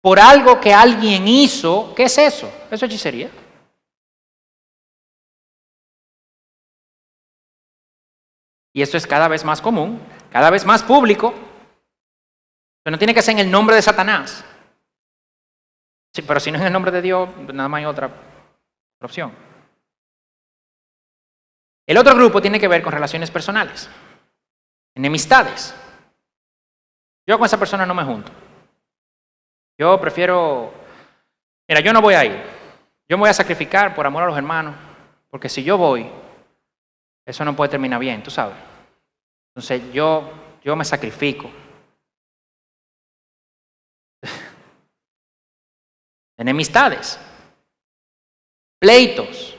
por algo que alguien hizo. ¿Qué es eso? Eso es hechicería. Y esto es cada vez más común, cada vez más público. Pero no tiene que ser en el nombre de Satanás. Sí, pero si no es en el nombre de Dios, nada más hay otra opción. El otro grupo tiene que ver con relaciones personales, enemistades. Yo con esa persona no me junto. Yo prefiero, mira, yo no voy a ir. Yo me voy a sacrificar por amor a los hermanos, porque si yo voy, eso no puede terminar bien, tú sabes. Entonces yo me sacrifico. Enemistades, pleitos.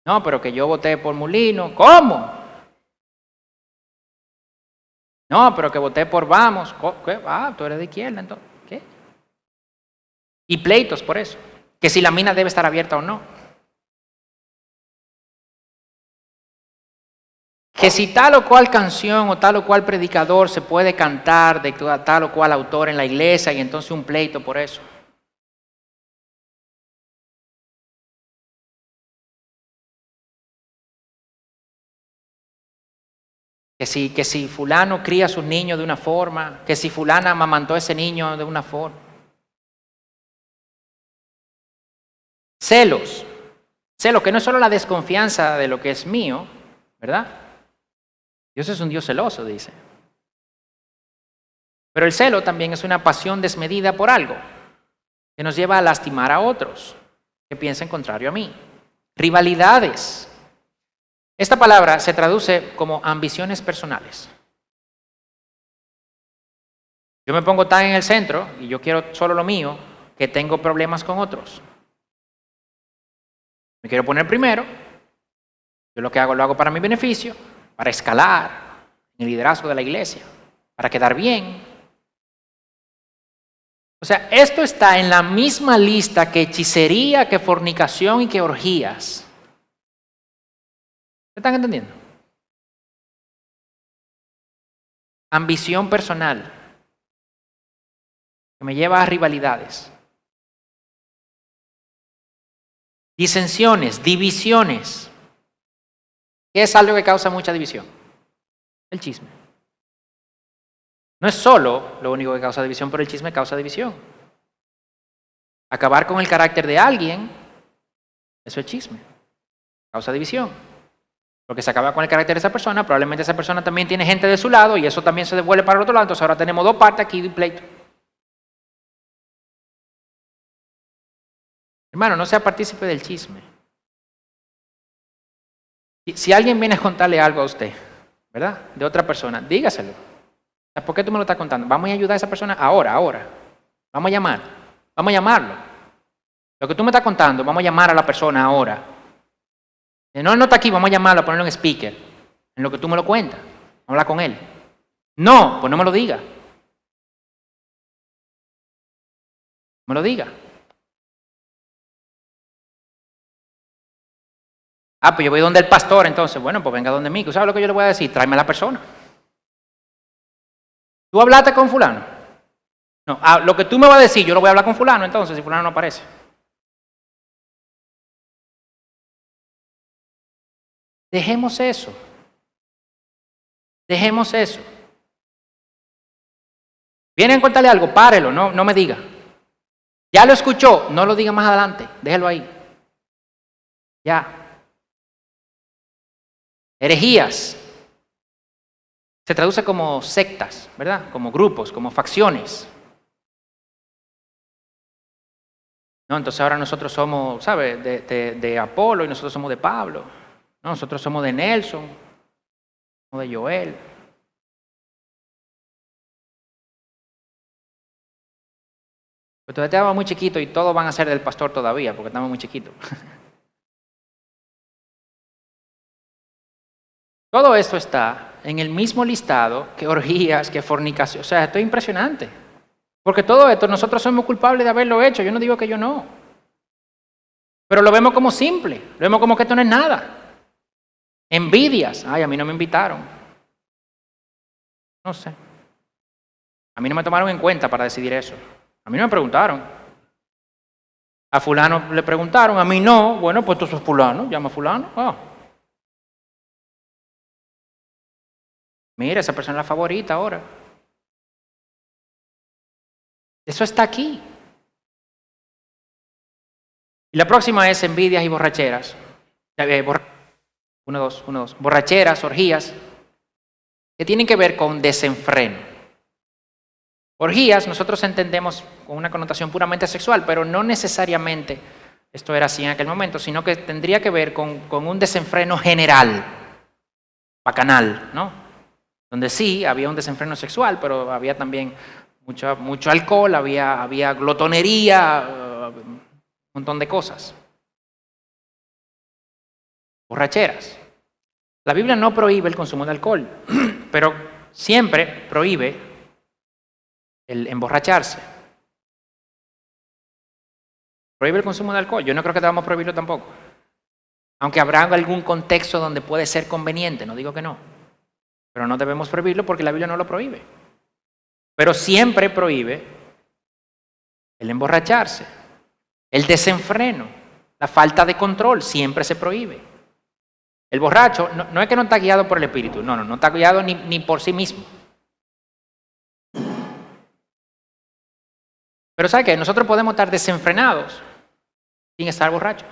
No, pero que yo voté por Mulino. ¿Cómo? No, pero que voté por Vamos. ¿Qué? Ah, tú eres de izquierda, entonces. ¿Qué? Y pleitos por eso. Que si la mina debe estar abierta o no. Que si tal o cual canción o tal o cual predicador se puede cantar de tal o cual autor en la iglesia y entonces un pleito por eso. Que si fulano cría a sus niños de una forma, que si fulana amamantó a ese niño de una forma. Celos. Celos, que no es solo la desconfianza de lo que es mío, ¿verdad? Dios es un Dios celoso, dice. Pero el celo también es una pasión desmedida por algo, que nos lleva a lastimar a otros, que piensan contrario a mí. Rivalidades. Esta palabra se traduce como ambiciones personales. Yo me pongo tan en el centro y yo quiero solo lo mío, que tengo problemas con otros. Me quiero poner primero. Yo lo que hago, lo hago para mi beneficio, para escalar en el liderazgo de la iglesia, para quedar bien. O sea, esto está en la misma lista que hechicería, que fornicación y que orgías. ¿Me están entendiendo? Ambición personal, que me lleva a rivalidades. Disensiones, divisiones. ¿Qué es algo que causa mucha división? El chisme. No es solo lo único que causa división, pero el chisme causa división. Acabar con el carácter de alguien, eso es chisme. Causa división. Porque se acaba con el carácter de esa persona, probablemente esa persona también tiene gente de su lado y eso también se devuelve para el otro lado. Entonces ahora tenemos dos partes aquí de pleito. Hermano, no sea partícipe del chisme. Si alguien viene a contarle algo a usted, ¿verdad? De otra persona, dígaselo. ¿Por qué tú me lo estás contando? Vamos a ayudar a esa persona ahora. Vamos a llamarlo. Lo que tú me estás contando, vamos a llamar a la persona ahora. No, él no está aquí, vamos a llamarlo, a ponerlo en speaker. En lo que tú me lo cuentas. Vamos a hablar con él. No, pues no me lo diga. Me lo diga. Pues yo voy donde el pastor, entonces, bueno, pues venga donde mí. ¿Sabes lo que yo le voy a decir? Tráeme a la persona. ¿Tú hablaste con fulano? No, lo que tú me vas a decir, yo lo voy a hablar con fulano, entonces, si fulano no aparece. Dejemos eso. Vienen a contarle algo, párelo, no me diga. Ya lo escuchó, no lo diga más adelante, déjelo ahí. Ya. Herejías. Se traduce como sectas, ¿verdad? Como grupos, como facciones. No, entonces ahora nosotros somos, ¿sabes? De Apolo y nosotros somos de Pablo. No, nosotros somos de Nelson, somos de Joel. Pero todavía estamos muy chiquitos y todos van a ser del pastor todavía, porque estamos muy chiquitos. Todo esto está en el mismo listado que orgías, que fornicación. O sea, esto es impresionante. Porque todo esto nosotros somos culpables de haberlo hecho. Yo no digo que yo no. Pero lo vemos como simple. Lo vemos como que esto no es nada. Envidias. A mí no me invitaron. No sé. A mí no me tomaron en cuenta para decidir eso. A mí no me preguntaron. A fulano le preguntaron, a mí no. Bueno, pues tú sos fulano. Llama a fulano. Mira, esa persona es la favorita ahora. Eso está aquí. Y la próxima es envidias y borracheras. Uno, dos. Borracheras, orgías, que tienen que ver con desenfreno. Orgías nosotros entendemos con una connotación puramente sexual, pero no necesariamente esto era así en aquel momento, sino que tendría que ver con un desenfreno general, bacanal, ¿no? Donde sí, había un desenfreno sexual, pero había también mucho alcohol, había glotonería, un montón de cosas. Borracheras. La Biblia no prohíbe el consumo de alcohol, pero siempre prohíbe el emborracharse. Prohíbe el consumo de alcohol. Yo no creo que debamos prohibirlo tampoco. Aunque habrá algún contexto donde puede ser conveniente, no digo que no. Pero no debemos prohibirlo porque la Biblia no lo prohíbe. Pero siempre prohíbe el emborracharse, el desenfreno, la falta de control, siempre se prohíbe. El borracho no es que no está guiado por el Espíritu, no está guiado ni por sí mismo. Pero ¿sabe qué? Nosotros podemos estar desenfrenados sin estar borrachos.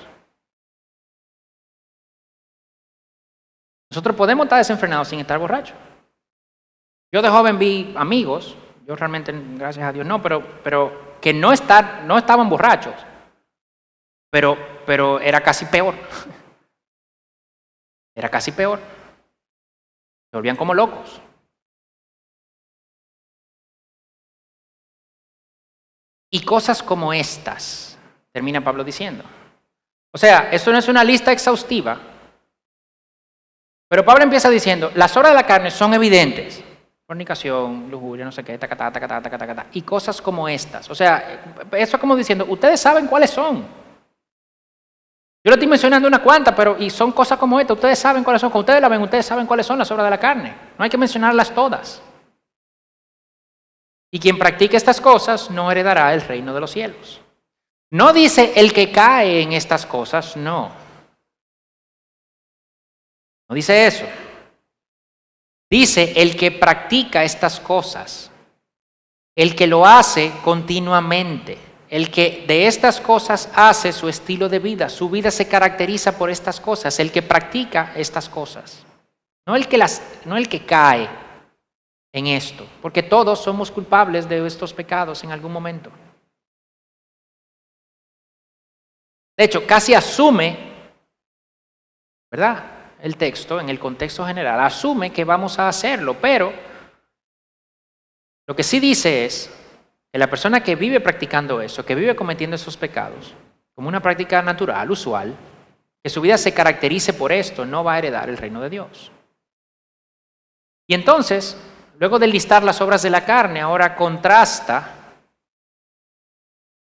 Nosotros podemos estar desenfrenados sin estar borrachos. Yo de joven vi amigos, yo realmente, gracias a Dios, no, pero que no estaban borrachos, pero era casi peor. Era casi peor. Se volvían como locos. Y cosas como estas, termina Pablo diciendo. O sea, esto no es una lista exhaustiva, pero Pablo empieza diciendo, las obras de la carne son evidentes. Fornicación, lujuria, no sé qué, tacatá, tacatá, tacatá, tacatá, y cosas como estas. O sea, eso es como diciendo, ustedes saben cuáles son. Yo le estoy mencionando una cuanta, pero y son cosas como esta, ustedes saben cuáles son. Cuando ustedes la ven, ustedes saben cuáles son las obras de la carne. No hay que mencionarlas todas. Y quien practique estas cosas no heredará el reino de los cielos. No dice el que cae en estas cosas, no. No dice eso. Dice el que practica estas cosas, el que lo hace continuamente, el que de estas cosas hace su estilo de vida, su vida se caracteriza por estas cosas, el que practica estas cosas, no el que cae en esto, porque todos somos culpables de estos pecados en algún momento. De hecho, casi asume, ¿verdad? El texto, en el contexto general, asume que vamos a hacerlo, pero lo que sí dice es que la persona que vive practicando eso, que vive cometiendo esos pecados, como una práctica natural, usual, que su vida se caracterice por esto, no va a heredar el reino de Dios. Y entonces, luego de listar las obras de la carne, ahora contrasta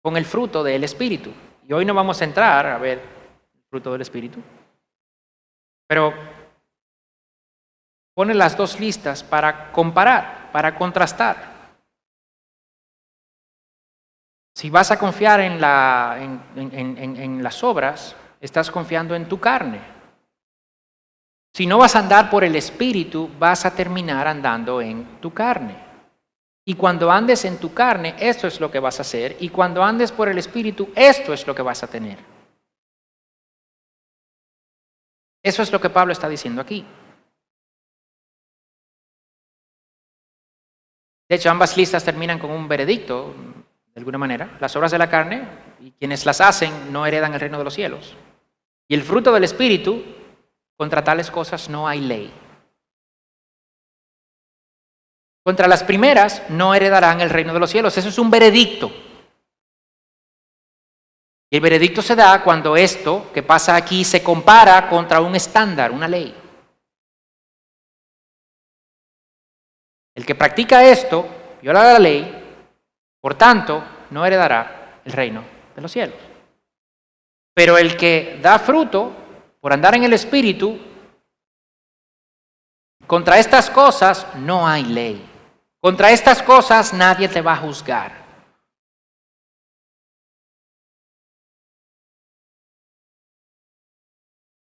con el fruto del Espíritu. Y hoy no vamos a entrar a ver el fruto del Espíritu, pero pone las dos listas para comparar, para contrastar. Si vas a confiar en las obras, estás confiando en tu carne. Si no vas a andar por el Espíritu, vas a terminar andando en tu carne. Y cuando andes en tu carne, esto es lo que vas a hacer. Y cuando andes por el Espíritu, esto es lo que vas a tener. Eso es lo que Pablo está diciendo aquí. De hecho, ambas listas terminan con un veredicto, de alguna manera. Las obras de la carne, y quienes las hacen, no heredan el reino de los cielos. Y el fruto del Espíritu, contra tales cosas no hay ley. Contra las primeras no heredarán el reino de los cielos. Eso es un veredicto. Y el veredicto se da cuando esto que pasa aquí se compara contra un estándar, una ley. El que practica esto, viola la ley, por tanto, no heredará el reino de los cielos. Pero el que da fruto por andar en el Espíritu, contra estas cosas no hay ley. Contra estas cosas nadie te va a juzgar.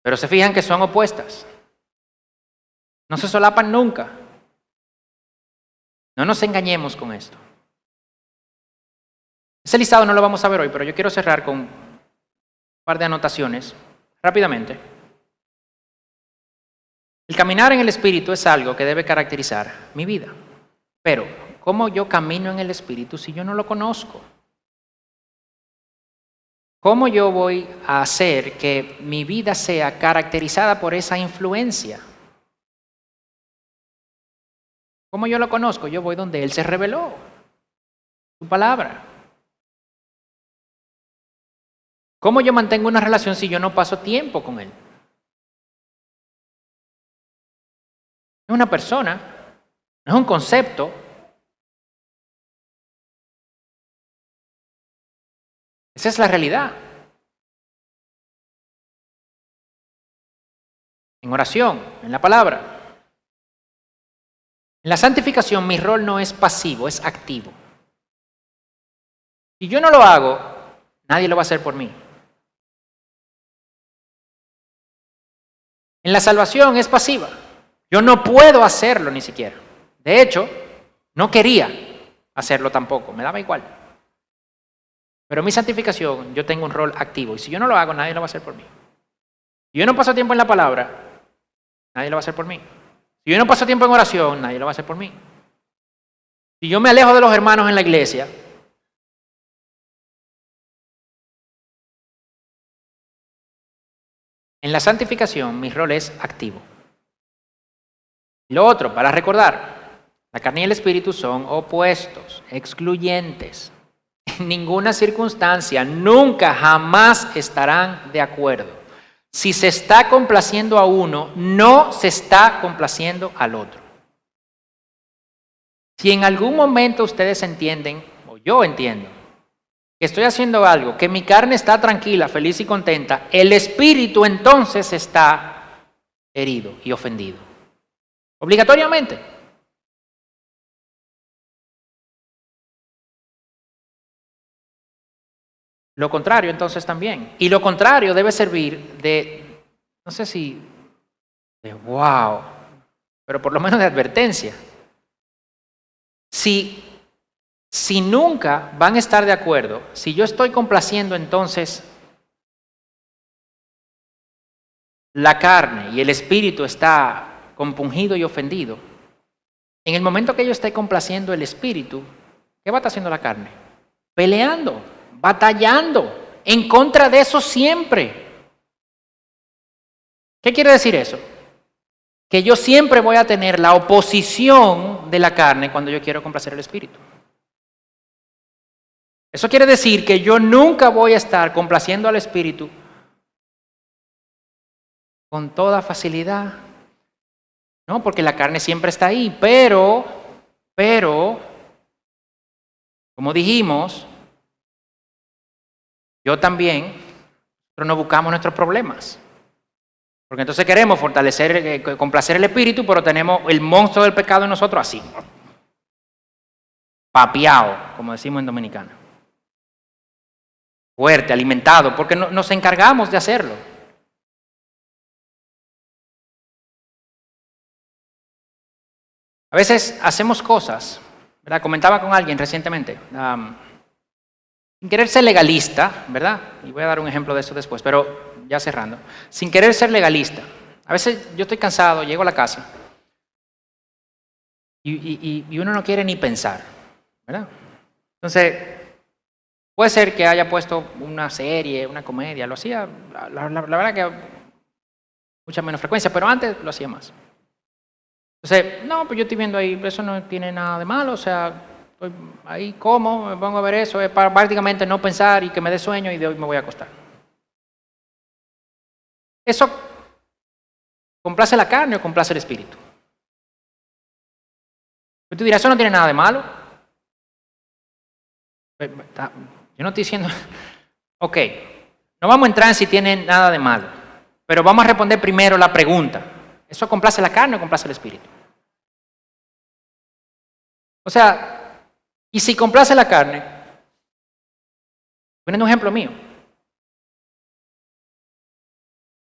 Pero se fijan que son opuestas. No se solapan nunca. No nos engañemos con esto. Ese listado no lo vamos a ver hoy, pero yo quiero cerrar con un par de anotaciones rápidamente. El caminar en el Espíritu es algo que debe caracterizar mi vida. Pero, ¿cómo yo camino en el Espíritu si yo no lo conozco? ¿Cómo yo voy a hacer que mi vida sea caracterizada por esa influencia? ¿Cómo yo lo conozco? Yo voy donde Él se reveló, su palabra. ¿Cómo yo mantengo una relación si yo no paso tiempo con Él? Es una persona, no es un concepto. Esa es la realidad. En oración, en la palabra. En la santificación mi rol no es pasivo, es activo. Si yo no lo hago, nadie lo va a hacer por mí. En la salvación es pasiva. Yo no puedo hacerlo ni siquiera. De hecho, no quería hacerlo tampoco, me daba igual. Pero en mi santificación yo tengo un rol activo y si yo no lo hago, nadie lo va a hacer por mí. Si yo no paso tiempo en la palabra, nadie lo va a hacer por mí. Si yo no paso tiempo en oración, nadie lo va a hacer por mí. Si yo me alejo de los hermanos en la iglesia, en la santificación mi rol es activo. Y lo otro, para recordar, la carne y el espíritu son opuestos, excluyentes. En ninguna circunstancia, nunca, jamás estarán de acuerdo. Si se está complaciendo a uno, no se está complaciendo al otro. Si en algún momento ustedes entienden, o yo entiendo, que estoy haciendo algo, que mi carne está tranquila, feliz y contenta, el espíritu entonces está herido y ofendido. Obligatoriamente. Lo contrario entonces también. Y lo contrario debe servir de, no sé si de wow, pero por lo menos de advertencia. Si nunca van a estar de acuerdo, si yo estoy complaciendo entonces la carne y el espíritu está compungido y ofendido, en el momento que yo esté complaciendo el espíritu, ¿qué va a estar haciendo la carne? Peleando, batallando, en contra de eso siempre. ¿Qué quiere decir eso? Que yo siempre voy a tener la oposición de la carne cuando yo quiero complacer el espíritu. Eso quiere decir que yo nunca voy a estar complaciendo al espíritu con toda facilidad. No, porque la carne siempre está ahí, pero, como dijimos, yo también, pero no buscamos nuestros problemas. Porque entonces queremos fortalecer, complacer el espíritu, pero tenemos el monstruo del pecado en nosotros así. Papeado, como decimos en dominicano. Fuerte, alimentado, porque nos encargamos de hacerlo. A veces hacemos cosas, ¿verdad? Comentaba con alguien recientemente, sin querer ser legalista, ¿verdad? Y voy a dar un ejemplo de eso después, pero ya cerrando. Sin querer ser legalista. A veces yo estoy cansado, llego a la casa y uno no quiere ni pensar, ¿verdad? Entonces, puede ser que haya puesto una serie, una comedia, lo hacía, la verdad que mucha menos frecuencia, pero antes lo hacía más. Entonces, no, pues yo estoy viendo ahí, eso no tiene nada de malo, o sea, estoy ahí como, me pongo a ver eso, es para prácticamente no pensar y que me dé sueño y de hoy me voy a acostar. ¿Eso complace la carne o complace el espíritu? Pero tú dirás, eso no tiene nada de malo. Yo no estoy diciendo, ok, no vamos a entrar en si tiene nada de malo, pero vamos a responder primero la pregunta. ¿Eso complace la carne o complace el espíritu? O sea, y si complace la carne, poniendo un ejemplo mío,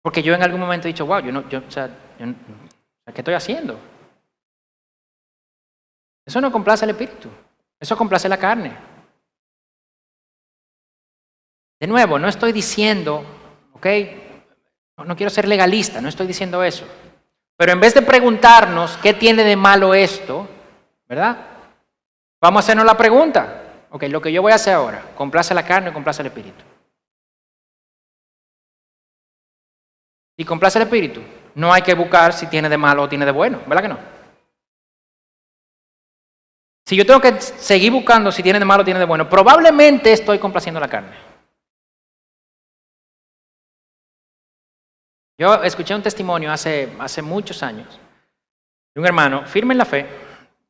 porque yo en algún momento he dicho, wow, ¿qué estoy haciendo? Eso no complace al espíritu, eso complace la carne. De nuevo, no estoy diciendo, ok, no quiero ser legalista, no estoy diciendo eso. Pero en vez de preguntarnos qué tiene de malo esto, ¿verdad? Vamos a hacernos la pregunta. Ok, lo que yo voy a hacer ahora, ¿complace la carne o complace el espíritu? Si complace el espíritu, no hay que buscar si tiene de malo o tiene de bueno, ¿verdad que no? Si yo tengo que seguir buscando si tiene de malo o tiene de bueno, probablemente estoy complaciendo la carne. Yo escuché un testimonio hace muchos años de un hermano firme en la fe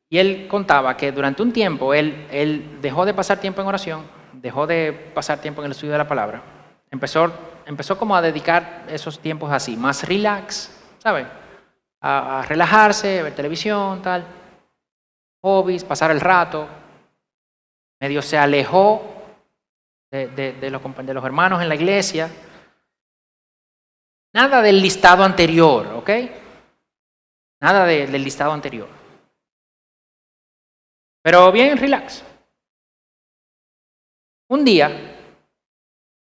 y él contaba que durante un tiempo él dejó de pasar tiempo en oración, dejó de pasar tiempo en el estudio de la palabra, empezó como a dedicar esos tiempos así, más relax, ¿sabe? A relajarse, ver televisión, tal, hobbies, pasar el rato, medio se alejó de los hermanos en la iglesia. Nada del listado anterior, ¿ok? Nada del listado anterior. Pero bien relax. Un día,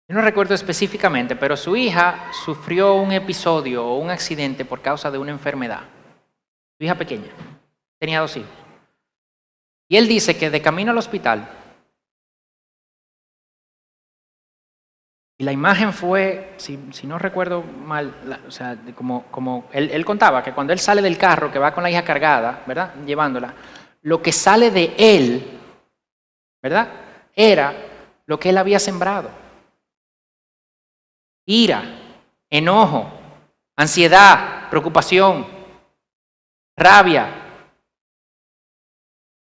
yo no recuerdo específicamente, pero su hija sufrió un episodio o un accidente por causa de una enfermedad. Su hija pequeña, tenía 2 hijos. Y él dice que de camino al hospital, y la imagen fue, si no recuerdo mal, o sea, como él contaba que cuando él sale del carro, que va con la hija cargada, ¿verdad? Llevándola, lo que sale de él, ¿verdad? Era lo que él había sembrado. Ira, enojo, ansiedad, preocupación, rabia.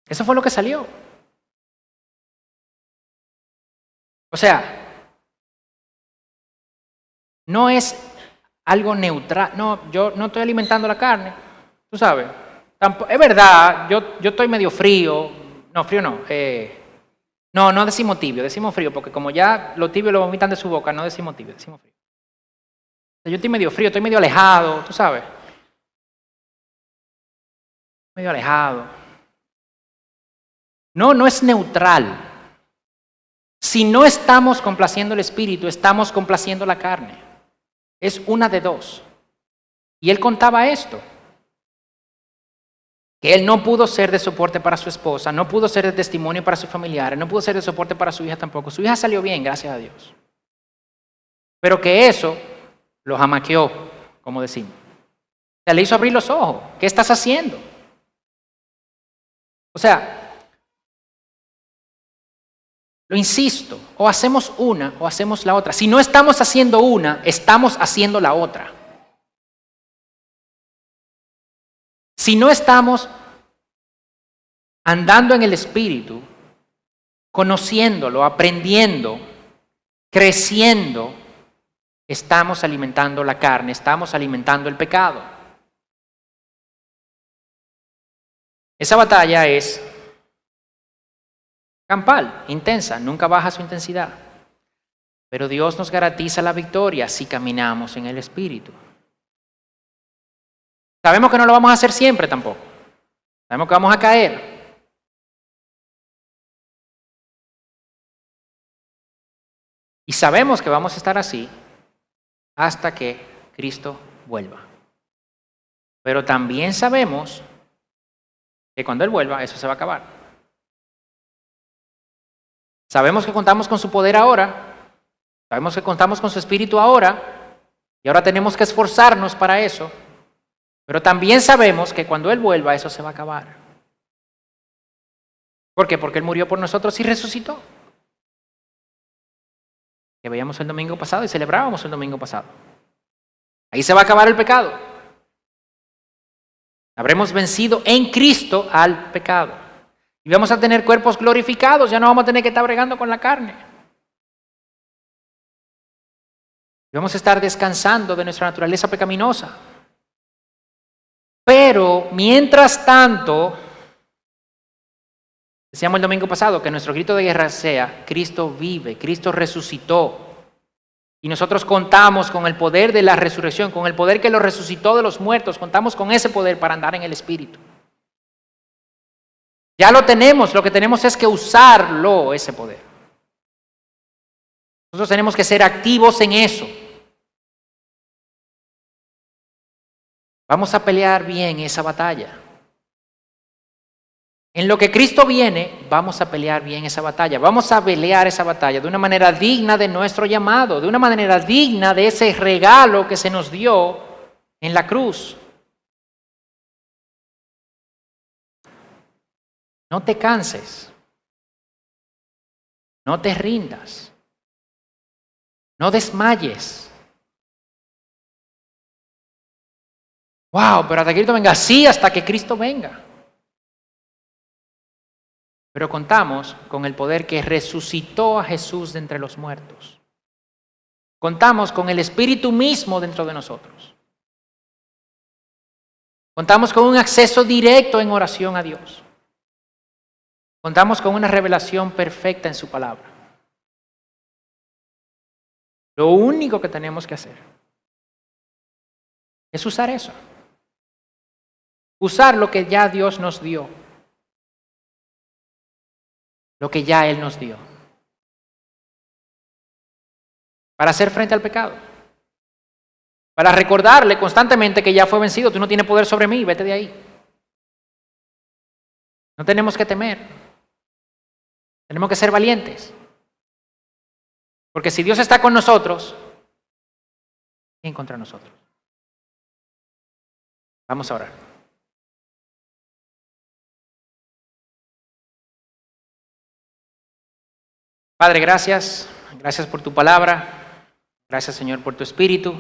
Eso fue lo que salió. O sea, no es algo neutral. No, yo no estoy alimentando la carne, tú sabes. Es verdad, yo estoy medio frío. No, frío no. No decimos tibio, decimos frío, porque como ya lo tibio lo vomitan de su boca, no decimos tibio, decimos frío. Yo estoy medio frío, estoy medio alejado, tú sabes. Medio alejado. No es neutral. Si no estamos complaciendo el espíritu, estamos complaciendo la carne. Es una de dos. Y él contaba esto. Que él no pudo ser de soporte para su esposa, no pudo ser de testimonio para sus familiares, no pudo ser de soporte para su hija tampoco. Su hija salió bien, gracias a Dios. Pero que eso lo jamaqueó, como decimos. O sea, le hizo abrir los ojos. ¿Qué estás haciendo? O sea, lo insisto, o hacemos una o hacemos la otra. Si no estamos haciendo una, estamos haciendo la otra. Si no estamos andando en el Espíritu, conociéndolo, aprendiendo, creciendo, estamos alimentando la carne, estamos alimentando el pecado. Esa batalla es campal, intensa, nunca baja su intensidad. Pero Dios nos garantiza la victoria si caminamos en el Espíritu. Sabemos que no lo vamos a hacer siempre tampoco. Sabemos que vamos a caer. Y sabemos que vamos a estar así hasta que Cristo vuelva. Pero también sabemos que cuando Él vuelva, eso se va a acabar. Sabemos que contamos con su poder ahora. Sabemos que contamos con su Espíritu ahora. Y ahora tenemos que esforzarnos para eso. Pero también sabemos que cuando Él vuelva, eso se va a acabar. ¿Por qué? Porque Él murió por nosotros y resucitó. Que veíamos el domingo pasado y celebrábamos el domingo pasado. Ahí se va a acabar el pecado. Habremos vencido en Cristo al pecado. Y vamos a tener cuerpos glorificados, ya no vamos a tener que estar bregando con la carne. Y vamos a estar descansando de nuestra naturaleza pecaminosa. Pero, mientras tanto, decíamos el domingo pasado que nuestro grito de guerra sea: Cristo vive, Cristo resucitó. Y nosotros contamos con el poder de la resurrección, con el poder que lo resucitó de los muertos. Contamos con ese poder para andar en el Espíritu. Ya lo tenemos, lo que tenemos es que usarlo, ese poder. Nosotros tenemos que ser activos en eso. Vamos a pelear bien esa batalla. En lo que Cristo viene, vamos a pelear bien esa batalla. Vamos a pelear esa batalla de una manera digna de nuestro llamado, de una manera digna de ese regalo que se nos dio en la cruz. No te canses. No te rindas. No desmayes. Wow, pero hasta que Cristo venga. Sí, hasta que Cristo venga. Pero contamos con el poder que resucitó a Jesús de entre los muertos. Contamos con el Espíritu mismo dentro de nosotros. Contamos con un acceso directo en oración a Dios. Contamos con una revelación perfecta en su palabra. Lo único que tenemos que hacer es usar eso. Usar lo que ya Dios nos dio. Lo que ya Él nos dio. Para hacer frente al pecado. Para recordarle constantemente que ya fue vencido. Tú no tienes poder sobre mí, vete de ahí. No tenemos que temer. Tenemos que ser valientes. Porque si Dios está con nosotros, ¿quién contra nosotros? Vamos a orar. Padre, gracias. Gracias por tu palabra. Gracias, Señor, por tu espíritu.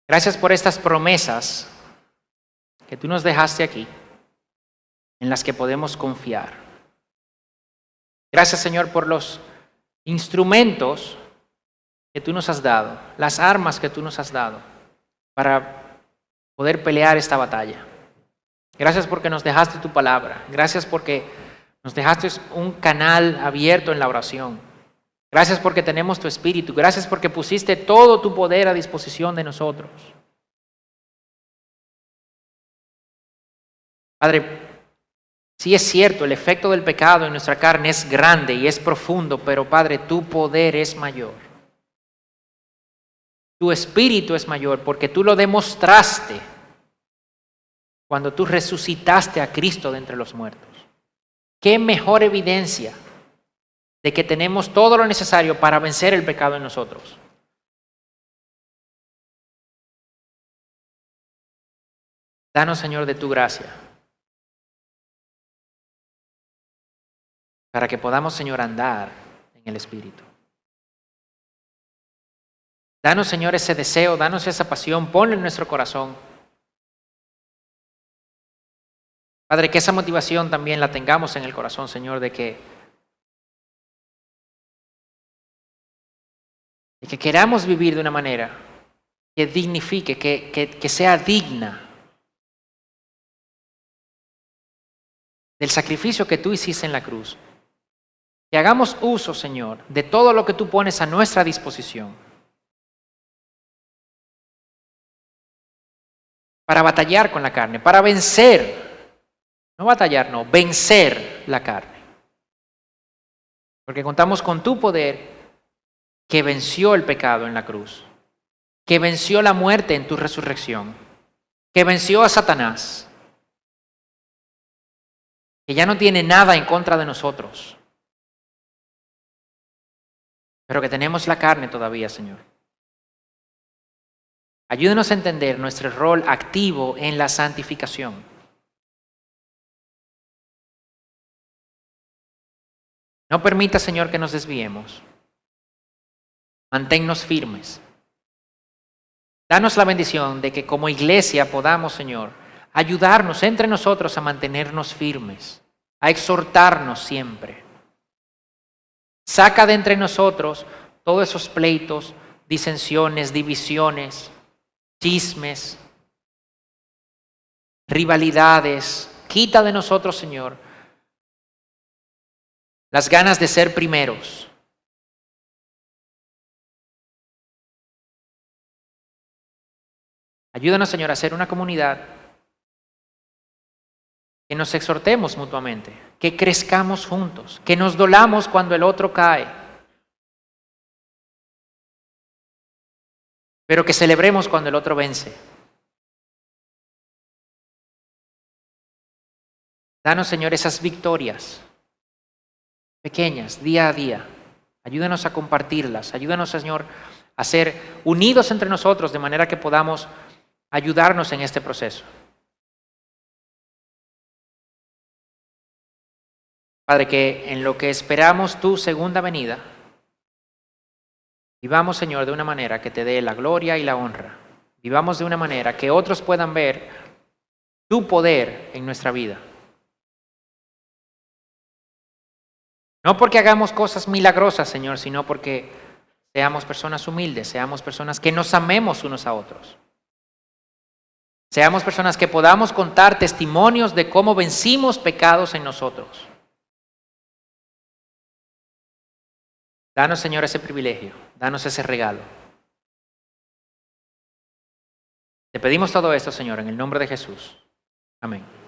Gracias por estas promesas que tú nos dejaste aquí, en las que podemos confiar. Gracias, Señor, por los instrumentos que tú nos has dado, las armas que tú nos has dado para poder pelear esta batalla. Gracias porque nos dejaste tu palabra. Gracias porque nos dejaste un canal abierto en la oración. Gracias porque tenemos tu espíritu. Gracias porque pusiste todo tu poder a disposición de nosotros. Padre, sí es cierto, el efecto del pecado en nuestra carne es grande y es profundo, pero Padre, tu poder es mayor. Tu espíritu es mayor porque tú lo demostraste cuando tú resucitaste a Cristo de entre los muertos. ¿Qué mejor evidencia de que tenemos todo lo necesario para vencer el pecado en nosotros? Danos, Señor, de tu gracia, para que podamos, Señor, andar en el Espíritu. Danos, Señor, ese deseo, danos esa pasión, ponlo en nuestro corazón. Padre, que esa motivación también la tengamos en el corazón, Señor, de que queramos vivir de una manera que dignifique, que sea digna del sacrificio que tú hiciste en la cruz. Que hagamos uso, Señor, de todo lo que tú pones a nuestra disposición para batallar con la carne, para vencer, no batallar, no, vencer la carne. Porque contamos con tu poder que venció el pecado en la cruz, que venció la muerte en tu resurrección, que venció a Satanás, que ya no tiene nada en contra de nosotros, pero que tenemos la carne todavía, Señor. Ayúdenos a entender nuestro rol activo en la santificación. No permita, Señor, que nos desviemos. Manténnos firmes. Danos la bendición de que como iglesia podamos, Señor, ayudarnos entre nosotros a mantenernos firmes, a exhortarnos siempre. Saca de entre nosotros todos esos pleitos, disensiones, divisiones, chismes, rivalidades. Quita de nosotros, Señor, las ganas de ser primeros. Ayúdanos, Señor, a ser una comunidad que nos exhortemos mutuamente, que crezcamos juntos, que nos dolamos cuando el otro cae, pero que celebremos cuando el otro vence. Danos, Señor, esas victorias pequeñas, día a día. Ayúdanos a compartirlas. Ayúdanos, Señor, a ser unidos entre nosotros de manera que podamos ayudarnos en este proceso. Padre, que en lo que esperamos tu segunda venida, vivamos, Señor, de una manera que te dé la gloria y la honra. Vivamos de una manera que otros puedan ver tu poder en nuestra vida. No porque hagamos cosas milagrosas, Señor, sino porque seamos personas humildes, seamos personas que nos amemos unos a otros. Seamos personas que podamos contar testimonios de cómo vencimos pecados en nosotros. Danos, Señor, ese privilegio. Danos ese regalo. Te pedimos todo esto, Señor, en el nombre de Jesús. Amén.